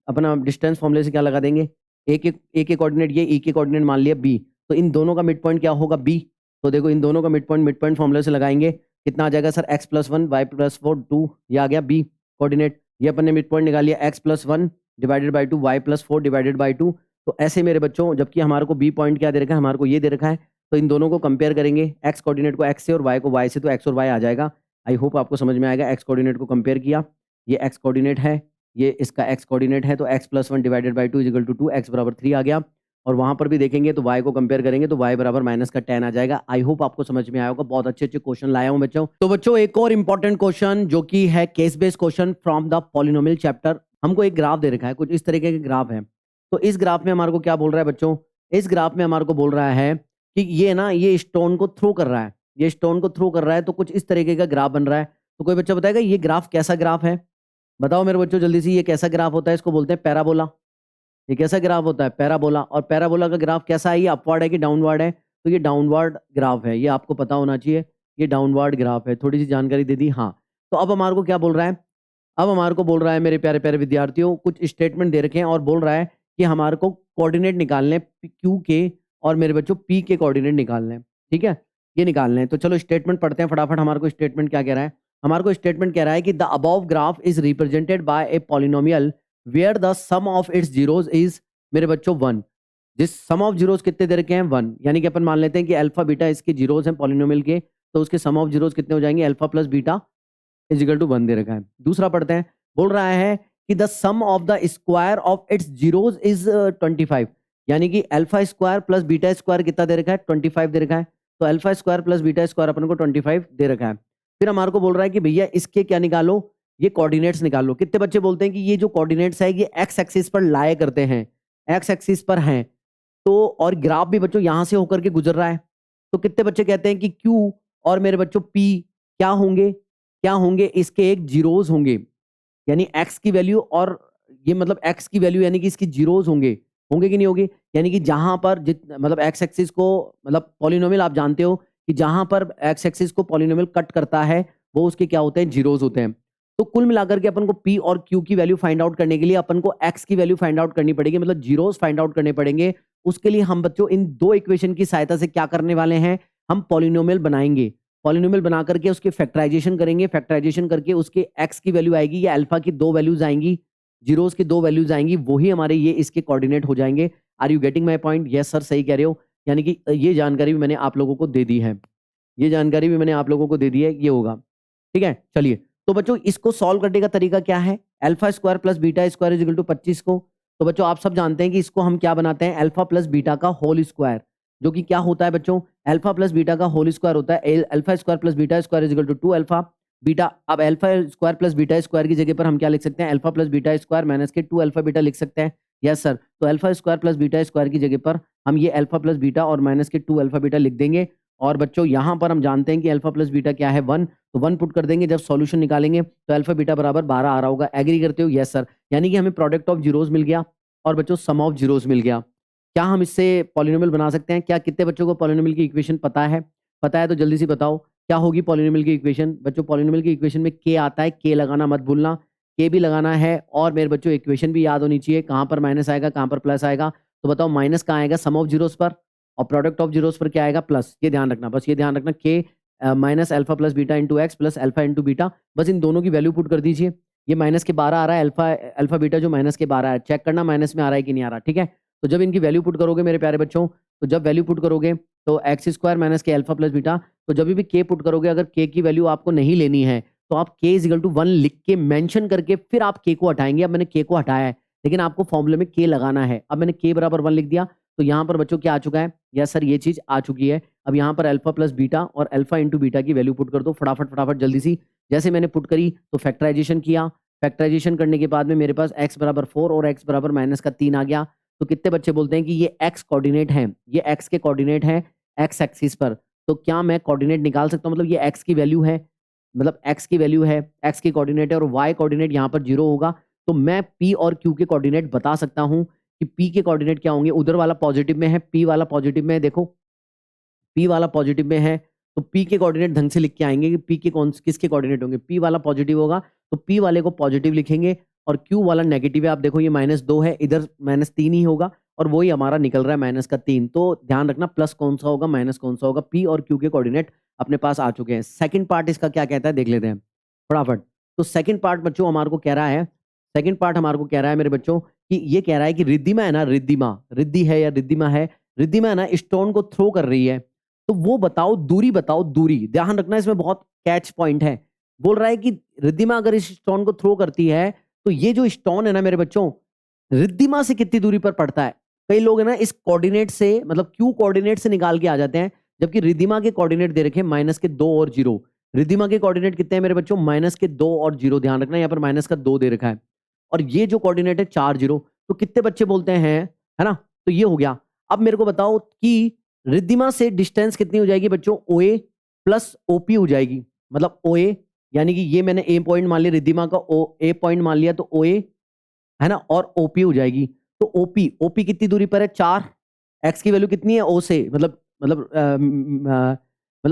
अपना डिस्टेंस फॉर्मूले से क्या लगा देंगे? ए के कोऑर्डिनेट ये, ई के कोऑर्डिनेट मान लिया बी, तो इन दोनों का मिड पॉइंट क्या होगा? बी। तो देखो इन दोनों का मिड पॉइंट फॉर्मूले से लगाएंगे, कितना आ जाएगा sir? X plus one y plus four two, ये आ गया बी कोऑर्डिनेट। ये अपन ने मिड पॉइंट निकाल लिया x plus one divided by two y plus four divided by two. तो ऐसे मेरे बच्चों, जबकि हमारे को बी पॉइंट क्या दे रखा है? हमारे को ये दे रखा है। तो इन दोनों को कंपेयर करेंगे, एक्स कोऑर्डिनेट को एक्स से और वाई को वाई से, तो एक्स और वाई आ जाएगा। आई होप आपको समझ में आएगा। एक्स कोऑर्डिनेट को कंपेयर किया, ये एक्स कोऑर्डिनेट है, ये इसका एक्स कोऑर्डिनेट है, तो x plus one divided by two is equal to two, x बराबर थ्री आ गया। और वहां पर भी देखेंगे तो y को कंपेयर करेंगे तो y बराबर माइनस का 10 आ जाएगा। आई होप आपको समझ में आया होगा। बहुत अच्छे अच्छे क्वेश्चन लाया हूं बच्चों। तो बच्चों एक और इंपॉर्टेंट क्वेश्चन जो कि है case based question from the polynomial chapter. हमको एक ग्राफ दे रखा है, कुछ इस तरीके के ग्राफ है। तो इस ग्राफ में हमारे को क्या बोल रहा है बच्चों? इस ग्राफ में हमारे को बोल रहा है कि ये ना, ये स्टोन को थ्रो कर रहा है, ये स्टोन को थ्रो कर रहा है, तो कुछ इस तरीके का ग्राफ बन रहा है। तो कोई बच्चा बताएगा ये ग्राफ कैसा ग्राफ है? बताओ मेरे बच्चों जल्दी से, ये कैसा ग्राफ होता है? इसको बोलते हैं पैराबोला। ये कैसा ग्राफ होता है? पैराबोला। और पैराबोला का ग्राफ कैसा है? ये अपवर्ड है कि डाउनवर्ड है? तो ये डाउनवर्ड ग्राफ है, ये आपको पता होना चाहिए। ये डाउनवर्ड ग्राफ है। थोड़ी सी जानकारी दे दी, हाँ। तो अब हमारे को क्या बोल रहा है? अब हमारे को बोल रहा है मेरे प्यारे प्यारे विद्यार्थियों, कुछ स्टेटमेंट दे रखे हैं और बोल रहा है कि हमारे को कोऑर्डिनेट निकालने क्यू के और मेरे बच्चों पी के कोऑर्डिनेट निकालने हैं। ठीक है, ये निकालने हैं। तो चलो स्टेटमेंट पढ़ते हैं फटाफट। हमारे को स्टेटमेंट क्या कह रहा है? हमारे को स्टेटमेंट कह रहा है कि the above graph is represented by a polynomial where the sum of its zeros is मेरे बच्चों वन। जिस सम ऑफ जीरोस कितने दे रखे हैं? वन। यानी कि अपन मान लेते हैं कि अल्फा बीटा इसके जीरोस हैं पॉलिनोमियल के, तो उसके सम ऑफ जीरोस कितने हो जाएंगे? Alpha plus beta is equal to one दे रखा है। दूसरा पढ़ते हैं, बोल रहा है कि the sum of the square of its zeros is 25। यानी कि alpha square plus beta square कितना दे रखा है? 25 दे रखा है। तो alpha square plus beta square अपन को 25 दे रखा है। फिर हमारे को बोल रहा है कि भैया इसके क्या निकालो? ये कोऑर्डिनेट्स निकालो। कितने बच्चे बोलते हैं कि ये जो कोऑर्डिनेट्स है ये एक्स एक्सिस पर लाया करते हैं, एक्स एक्सिस पर हैं। तो और ग्राफ भी बच्चों यहां से होकर के गुजर रहा है। तो कितने बच्चे कहते हैं कि क्यू और मेरे बच्चों पी क्या होंगे? क्या होंगे? इसके एक जीरोस होंगे, यानी एक्स की वैल्यू और ये मतलब एक्स की वैल्यू यानी कि इसकी जीरोस होंगे। होंगे कि नहीं होंगे? यानी कि जहां पर मतलब एक्स एक्सिस को, मतलब पॉलिनोमियल आप जानते हो कि जहां पर एक्स एक्सिस को पॉलिनोमियल कट करता है वो उसके क्या होते हैं? जीरोस होते हैं। तो कुल मिलाकर के अपन को पी और क्यू की वैल्यू फाइंड आउट करने के लिए अपन को एक्स की वैल्यू फाइंड आउट करनी पड़ेगी, मतलब जीरोस फाइंड आउट करने पड़ेंगे। उसके लिए हम बच्चों इन दो इक्वेशन की सहायता से क्या करने वाले हैं? हम पॉलिनोमियल बनाएंगे। पॉलिनोमियल बना करके उसके फैक्टराइजेशन करेंगे। फैक्टराइजेशन करके उसके एक्स की वैल्यू आएगी या अल्फा की दो वैल्यूज आएंगी, जीरोस की दो वैल्यूज आएंगी, वही हमारे ये इसके कोऑर्डिनेट हो जाएंगे। Are you getting my point? Yes sir, सही कह रहे हो। यानी कि ये जानकारी भी मैंने आप लोगों को दे दी है, ये जानकारी भी मैंने आप लोगों को दे दी है, ये होगा। ठीक है, चलिए। तो बच्चों इसको सॉल्व करने का तरीका क्या है? Alpha square plus beta square is equal to 25 को, तो बच्चों आप सब जानते हैं कि इसको हम क्या बनाते हैं? अल्फा प्लस बीटा का होल स्क्वायर, जो कि क्या होता है बच्चों? अल्फा प्लस बीटा का होल स्क्वायर होता है alpha square plus beta square is equal to 2 alpha beta. अब alpha square plus beta square की जगह पर हम क्या लिख सकते हैं? Alpha plus beta square minus के 2 अल्फा बीटा लिख सकते हैं। यस सर, तो alpha square plus beta square की जगह पर हम ये अल्फा प्लस बीटा और माइनस के 2 अल्फा बीटा लिख देंगे। और बच्चों यहाँ पर हम जानते हैं कि अल्फा प्लस बीटा क्या है? 1, तो 1 पुट कर देंगे। जब सॉल्यूशन निकालेंगे तो अल्फा बीटा बराबर 12 आ रहा होगा। एग्री करते हो? Yes sir. यानी कि हमें प्रोडक्ट ऑफ जीरोस मिल गया और बच्चों सम ऑफ जीरोस मिल गया। क्या हम इससे पॉलिनोमियल बना सकते हैं? क्या कितने बच्चों को पॉलिनोमियल की इक्वेशन पता है? पता है तो जल्दी से बताओ क्या होगी पॉलिनोमियल की इक्वेशन? बच्चों पॉलिनोमियल की इक्वेशन में के आता है, के लगाना मत भूलना, के भी लगाना है। और मेरे बच्चों इक्वेशन भी याद होनी चाहिए, कहाँ पर माइनस आएगा, कहाँ पर प्लस आएगा। तो बताओ माइनस कहाँ आएगा? सम ऑफ जीरोस पर, और प्रोडक्ट ऑफ जीरोस पर क्या आएगा? प्लस। ये ध्यान रखना, बस ये ध्यान रखना, के minus alpha plus beta into x plus alpha into beta, बस इन दोनों की वैल्यू पुट कर दीजिए। ये माइनस के 12 आ रहा है, अल्फा अल्फा बीटा जो माइनस के 12 है, चेक करना माइनस में आ रहा है कि नहीं आ रहा। ठीक है, तो जब इनकी वैल्यू पुट करोगे मेरे प्यारे बच्चों, तो जब वैल्यू पुट करोगे तो एक्स स्क्वायर माइनस के अल्फा प्लस बीटा, तो जब भी के पुट करोगे, अगर के की वैल्यू आपको नहीं लेनी है तो आप के इज इक्वल टू 1 लिख के मेंशन करके फिर आप के को हटाएंगे। अब मैंने के को हटाया है, लेकिन आपको फॉर्मूले में के लगाना है। अब मैंने के बराबर 1 लिख दिया, तो यहाँ पर बच्चों क्या आ चुका है? यस सर, ये चीज आ चुकी है। अब यहाँ पर अल्फा प्लस बीटा और अल्फा इंटू बीटा की वैल्यू पुट कर दो फटाफट फटाफट जल्दी सी। जैसे मैंने पुट करी तो फैक्टराइजेशन किया, फैक्टराइजेशन करने के बाद में मेरे पास x बराबर 4 और x बराबर माइनस का 3 आ गया। तो कितने बच्चे बोलते हैं कि ये x कोऑर्डिनेट है, ये x के कोऑर्डिनेट है x एक्सिस पर। तो क्या मैं कोऑर्डिनेट निकाल सकता हूँ? मतलब ये x की वैल्यू है, मतलब x की वैल्यू है, x की कोऑर्डिनेट है और y कोऑर्डिनेट यहाँ पर 0 होगा। तो मैं p और q के कोऑर्डिनेट बता सकता हूँ कि p के कोऑर्डिनेट क्या होंगे। उधर वाला पॉजिटिव में है, p वाला पॉजिटिव में है। देखो p वाला पॉजिटिव में है तो p के कोऑर्डिनेट ढंग से लिख के आएंगे कि p के कौन किसके कोऑर्डिनेट होंगे। p वाला पॉजिटिव होगा तो p वाले को पॉजिटिव लिखेंगे और q वाला नेगेटिव है। आप देखो ये -2 है, इधर -3 ही होगा और वही हमारा निकल रहा है -3। तो ध्यान रखना प्लस कौन सा होगा माइनस कौन सा होगा। p और q के कोऑर्डिनेट अपने पास आ चुके हैं। सेकंड पार्ट इसका क्या कहता है देख लेते हैं फटाफट। तो सेकंड पार्ट बच्चों हमारे को कह रहा है, सेकंड पार्ट हमारे को कह रहा है मेरे बच्चों कि ये कह रहा है कि रिद्धिमा है ना, रिद्धिमा, रिद्धि है या रिद्धिमा है, रिद्धिमा है ना स्टोन को थ्रो कर रही है। तो वो बताओ दूरी, बताओ दूरी। ध्यान रखना इसमें बहुत कैच पॉइंट है। बोल रहा है कि रिद्धिमा अगर इस स्टोन को थ्रो करती है तो ये जो स्टोन है ना मेरे बच्चों, रिद्धिमा से कितनी दूरी पर पड़ता है। कई लोग है ना इस कोऑर्डिनेट से मतलब क्यू कोऑर्डिनेट से निकाल के आ जाते हैं, जबकि रिद्धिमा के कोऑर्डिनेट दे रखे -2 और 0। रिद्धिमा के कोऑर्डिनेट कितने हैं मेरे बच्चों? -2 और 0। ध्यान रखना यहाँ पर -2 दे रखा है और ये जो कोऑर्डिनेट है 4 0। तो कितने बच्चे बोलते हैं, है ना? तो ये हो गया। अब मेरे को बताओ कि रिद्धिमा से डिस्टेंस कितनी हो जाएगी बच्चों? OA प्लस OP हो जाएगी। मतलब OA यानी कि ये मैंने A पॉइंट मान लिया, रिद्धिमा का A पॉइंट मान लिया, तो OA है ना, और OP हो जाएगी। तो OP कितनी दूरी पर है? 4। x की वैल्यू कितनी है O से, मतलब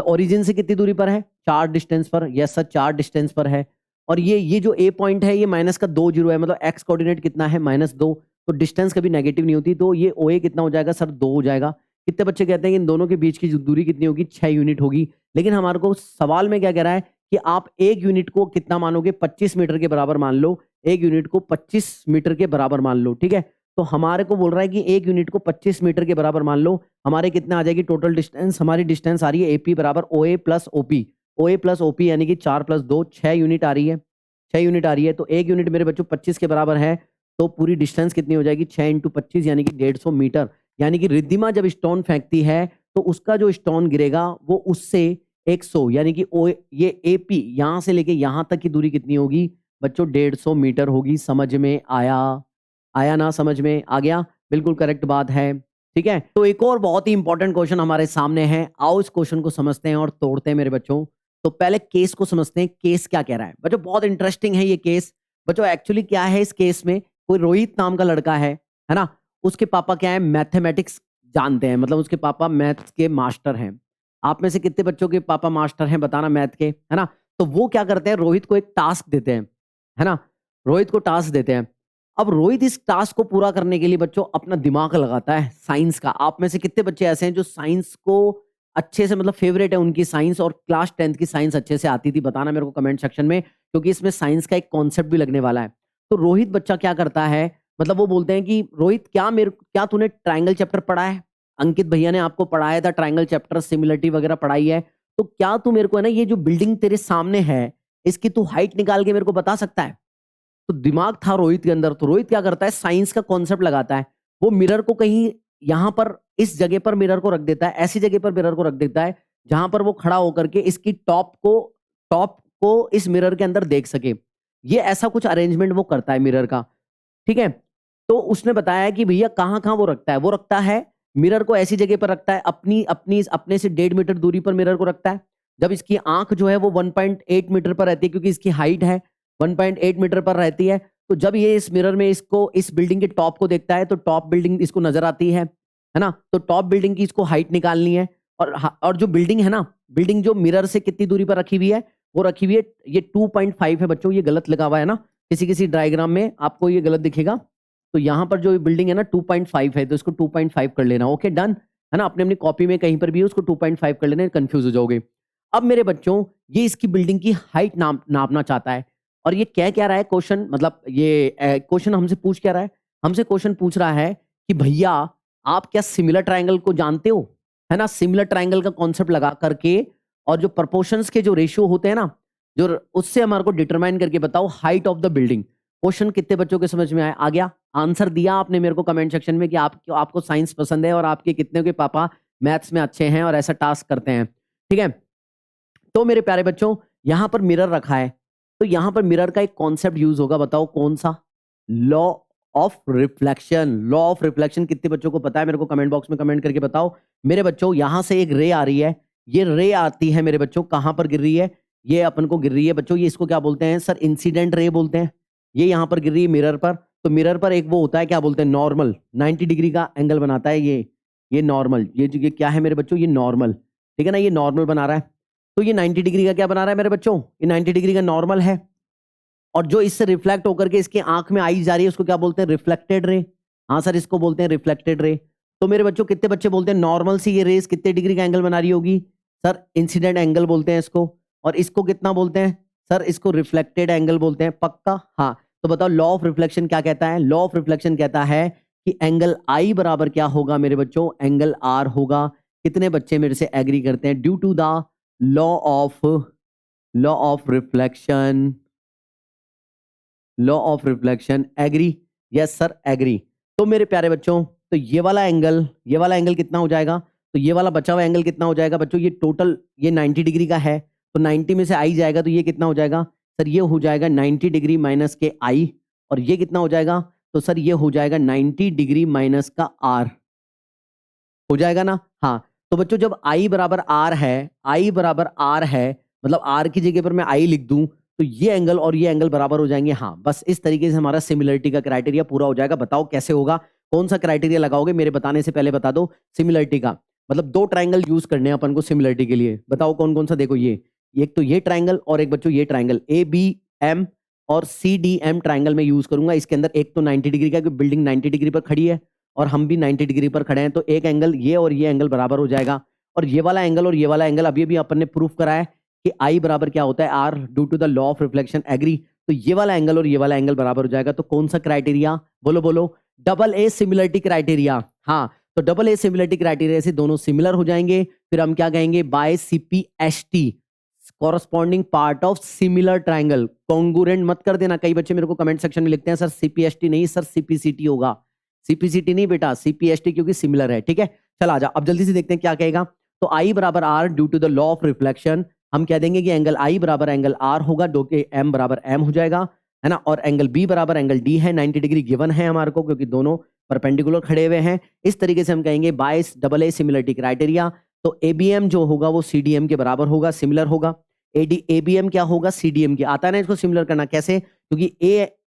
ओरिजिन से कितनी दूरी पर है? 4 डिस्टेंस पर। यस सर, 4 डिस्टेंस पर है। और ये जो A पॉइंट है ये -2 0 है, मतलब x कोऑर्डिनेट कितना है? -2। तो डिस्टेंस कभी नेगेटिव नहीं होती, तो ये OA कितना हो जाएगा सर? 2 हो जाएगा। कितने बच्चे कहते हैं कि इन दोनों के बीच की दूरी कितनी होगी? 6 यूनिट होगी। लेकिन हमारे को सवाल में क्या कह रहा है कि आप एक यूनिट को कितना मानोगे? 25 मीटर के बराबर मान लो। एक यूनिट को 25 मीटर के बराबर मान लो। ठीक है, तो हमारे को बोल रहा है कि एक यूनिट को 25 मीटर के बराबर मान लो। हमारे कितना आ जाएगी टोटल डिस्टेंस? हमारी डिस्टेंस आ रही है AP बराबर OA plus OP। OA plus OP यानी कि 4 + 2 6 यूनिट आ रही है, 6 यूनिट आ रही है। तो एक यूनिट मेरे बच्चों 25 के बराबर है, तो पूरी डिस्टेंस कितनी हो जाएगी? 6 × 25 यानी कि 150 मीटर। यानी कि रिद्धिमा जब स्टोन फेंकती है तो उसका जो स्टोन गिरेगा वो उससे 100 यानी कि ये AP यहाँ से लेके यहाँ तक की दूरी कितनी होगी बच्चों? 150 मीटर होगी। समझ में आया? आया ना? समझ में आ गया? बिल्कुल करेक्ट बात है। ठीक है, तो एक और बहुत ही इंपॉर्टेंट क्वेश्चन हमारे सामने है। आओ इस क्वेश्चन को समझते हैं और तोड़ते हैं मेरे बच्चों। तो पहले केस को समझते हैं, केस क्या कह रहा है बच्चों। बहुत इंटरेस्टिंग है ये केस बच्चों। एक्चुअली क्या है इस केस में, कोई रोहित नाम का लड़का है ना, उसके पापा क्या है? मैथमेटिक्स जानते हैं, मतलब उसके पापा मैथ्स के मास्टर हैं। आप में से कितने बच्चों के पापा मास्टर हैं बताना मैथ के, है ना? तो वो क्या करते हैं, रोहित को एक टास्क देते हैं, है ना, रोहित को टास्क देते हैं। अब रोहित इस टास्क को पूरा करने के लिए बच्चों अपना दिमाग लगाता है साइंस का। आप में से कितने बच्चे ऐसे हैं जो साइंस को अच्छे से, मतलब फेवरेट है उनकी साइंस, और क्लास 10th की साइंस अच्छे से आती थी? बताना मेरे को कमेंट सेक्शन में, क्योंकि इसमें साइंस का एक कॉन्सेप्ट भी लगने वाला है। तो रोहित बच्चा क्या करता है, मतलब वो बोलते हैं कि रोहित क्या तूने ट्रायंगल चैप्टर पढ़ा है? अंकित भैया ने आपको पढ़ाया था ट्रायंगल चैप्टर, सिमिलरिटी वगैरह पढ़ाई है, तो क्या तू मेरे को है ना ये जो बिल्डिंग तेरे सामने है इसकी तू हाइट निकाल के मेरे को बता सकता है? तो दिमाग था रोहित के अंदर, तो रोहित क्या करता है, साइंस का कॉन्सेप्ट लगाता है। वो मिरर को कहीं यहां पर इस जगह पर मिरर को रख देता है, ऐसी जगह पर मिरर को रख देता है जहां पर वो खड़ा होकर के इसकी टॉप को इस मिरर के अंदर देख सके। ये ऐसा कुछ अरेंजमेंट वो करता है मिरर का, ठीक है। तो उसने बताया कि भैया कहाँ कहाँ वो रखता है, वो रखता है मिरर को ऐसी जगह पर रखता है, अपनी अपनी अपने से 1.5 मीटर दूरी पर मिरर को रखता है। जब इसकी आंख जो है वो 1.8 मीटर पर रहती है, क्योंकि इसकी हाइट है 1.8 मीटर पर रहती है, तो जब ये इस मिरर में इसको इस बिल्डिंग के टॉप को देखता है तो टॉप बिल्डिंग इसको नजर आती है ना। तो टॉप बिल्डिंग की इसको हाइट निकालनी है, और जो बिल्डिंग है ना, बिल्डिंग जो मिरर से कितनी दूरी पर रखी हुई है, वो रखी हुई है ये 2.5 है बच्चों, ये गलत लगा हुआ है ना, किसी किसी डायग्राम में आपको ये गलत दिखेगा। तो यहाँ पर जो बिल्डिंग है ना 2.5 है, तो इसको 2.5 कर लेना, ओके डन, है ना। अपने अपनी कॉपी में कहीं पर भी उसको 2.5 कर लेना, कंफ्यूज हो जाओगे। अब मेरे बच्चों ये इसकी बिल्डिंग की हाइट नापना चाहता है, और ये क्या रहा है क्वेश्चन, मतलब ये क्वेश्चन हमसे पूछ क्या रहा है, हमसे क्वेश्चन पूछ रहा है कि भैया आप क्या सिमिलर ट्रायंगल को जानते हो, है ना। सिमिलर ट्रायंगल का कॉन्सेप्ट लगा करके और जो प्रपोर्शंस के जो रेशियो होते हैं ना, जो उससे हमारे को डिटरमाइन करके बताओ height of the building. Question कितने बच्चों के समझ में आया, आ गया? आंसर दिया आपने मेरे को कमेंट सेक्शन में कि आपको साइंस पसंद है और आपके कितने के पापा मैथ्स में अच्छे हैं और ऐसा टास्क करते हैं, ठीक है। तो मेरे प्यारे बच्चों यहां पर मिरर रखा है, तो यहां पर मिरर का एक कॉन्सेप्ट यूज होगा, बताओ कौन सा? Law of reflection. Law of reflection कितने बच्चों को पता है, मेरे को कमेंट बॉक्स में कमेंट करके बताओ। मेरे बच्चों यहां से एक रे आ रही है, ये रे आती है मेरे बच्चों, कहां पर गिर रही है, ये अपन को गिर रही है बच्चों, ये इसको क्या बोलते हैं सर? इंसिडेंट रे बोलते हैं। ये यहां पर गिर रही है मिरर पर, तो मिरर पर एक वो होता है क्या बोलते हैं, नॉर्मल, 90 डिग्री का एंगल बनाता है ये नॉर्मल, ये क्या है मेरे बच्चों, ये नॉर्मल, ठीक है ना, ये नॉर्मल बना रहा है। तो ये 90 डिग्री का क्या बना रहा है मेरे बच्चों, ये 90 डिग्री का नॉर्मल है, और जो इससे रिफ्लेक्ट होकर के इसकी आंख में आई जा रही है उसको क्या बोलते हैं, रिफ्लेक्टेड रे। हाँ सर इसको बोलते हैं रिफ्लेक्टेड रे। तो मेरे बच्चों कितने बच्चे बोलते हैं नॉर्मल से ये रेस कितने डिग्री का एंगल बना रही होगी? सर इंसिडेंट एंगल बोलते हैं इसको। और इसको कितना बोलते हैं सर? इसको रिफ्लेक्टेड एंगल बोलते हैं, पक्का? हाँ। तो बताओ लॉ ऑफ रिफ्लेक्शन क्या कहता है? लॉ ऑफ रिफ्लेक्शन कहता है कि एंगल आई बराबर क्या होगा मेरे बच्चों, एंगल आर होगा। कितने बच्चे मेरे से एग्री करते हैं? Due to the law of reflection, law of reflection, agree? Yes sir agree. तो मेरे प्यारे बच्चों तो ये वाला एंगल कितना हो जाएगा? तो ये वाला बचा हुआ एंगल कितना हो जाएगा बच्चों? ये टोटल ये 90 डिग्री का है, तो 90 में से आई जाएगा, तो ये कितना हो जाएगा सर? ये हो जाएगा 90 डिग्री माइनस के आई, और ये कितना हो जाएगा? तो सर ये हो जाएगा 90 डिग्री माइनस का आर, हो जाएगा ना? हाँ। तो बच्चों जब आई बराबर आर है, आई बराबर आर है, मतलब आर की जगह पर मैं आई लिख दूं, तो ये एंगल और ये एंगल बराबर हो जाएंगे। हाँ बस इस तरीके से हमारा सिमिलरिटी का क्राइटेरिया पूरा हो जाएगा। बताओ कैसे होगा, कौन सा क्राइटेरिया लगाओगे? मेरे बताने से पहले बता दो। सिमिलरिटी का मतलब 2 ट्राइंगल यूज करने हैं अपन को सिमिलरिटी के लिए, बताओ कौन कौन सा? देखो ये एक तो ये ट्राइंगल, और एक बच्चों ये ट्राइंगल ए बी एम और सी डी एम ट्राइंगल में यूज करूंगा। इसके अंदर एक तो 90 डिग्री का, क्योंकि बिल्डिंग 90 डिग्री पर खड़ी है और हम भी 90 डिग्री पर खड़े हैं, तो एक एंगल ये और ये एंगल बराबर हो जाएगा। और ये वाला एंगल और ये वाला एंगल अभी अभी अपन ने प्रूफ करा है कि आई बराबर क्या होता है, R, due to the law of reflection, agree. तो ये वाला एंगल और ये वाला एंगल बराबर हो जाएगा। तो कौन सा क्राइटेरिया? बोलो बोलो। Double A similarity criteria. हाँ तो डबल ए सिमिलरिटी क्राइटेरिया से दोनों सिमिलर हो जाएंगे, फिर हम क्या कहेंगे, by CPST, corresponding part of similar triangle. Congruent मत कर देना, कई बच्चे मेरे को कमेंट सेक्शन में लिखते हैं सर सीपीएसटी नहीं सर सीपीसीटी होगा। सीपीसीटी नहीं बेटा, सीपीएसटी, क्योंकि सिमिलर है, ठीक है। चल आजा अब जल्दी से देखते हैं क्या कहेगा। तो आई बराबर R due to the law of reflection, हम कह देंगे कि एंगल आई बराबर एंगल आर होगा, जो कि एम बराबर एम हो जाएगा, है ना। और एंगल बी बराबर एंगल डी है, 90 डिग्री गिवन है हमारे को, क्योंकि दोनों परपेंडिकुलर खड़े हुए हैं। इस तरीके से हम कहेंगे bye double A similarity criteria. तो एबीएम जो होगा वो सीडीएम के बराबर होगा, सिमिलर होगा। एबीएम क्या होगा, सीडीएम के। आता है ना इसको सिमिलर करना, कैसे? क्योंकि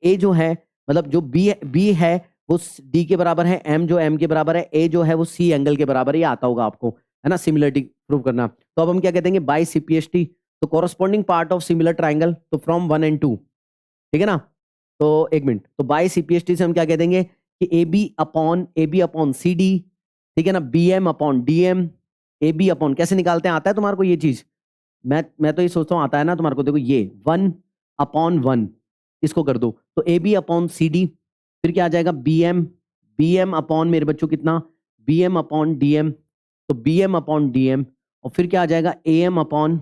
ए जो है, मतलब जो बी है वो डी के बराबर है, एम जो एम के बराबर है, ए जो है वो सी एंगल के बराबर है, ये आता होगा आपको, है ना, सिमिलरिटी प्रूव करना। तो अब हम क्या कहते हैं, बाय सीपीएसटी, तो corresponding part of similar triangle, तो फ्रॉम 1 and 2, ठीक है ना। तो एक मिनट, तो बाय सीपीएसटी से हम क्या कह देंगे कि A B upon C D, ठीक है ना, B M upon D M, A B upon, कैसे निकालते हैं, आता है तुम्हारे को ये चीज? मैं तो ये सोचता हूँ आता है ना तुम्हारे को। देखो ये 1/1 इसको कर दो, तो A B upon C D, फिर क्या आ जाएगा BM, BM अपॉन मेरे बच्चों कितना, BM अपॉन DM, तो BM अपॉन DM, और फिर क्या आ जाएगा AM upon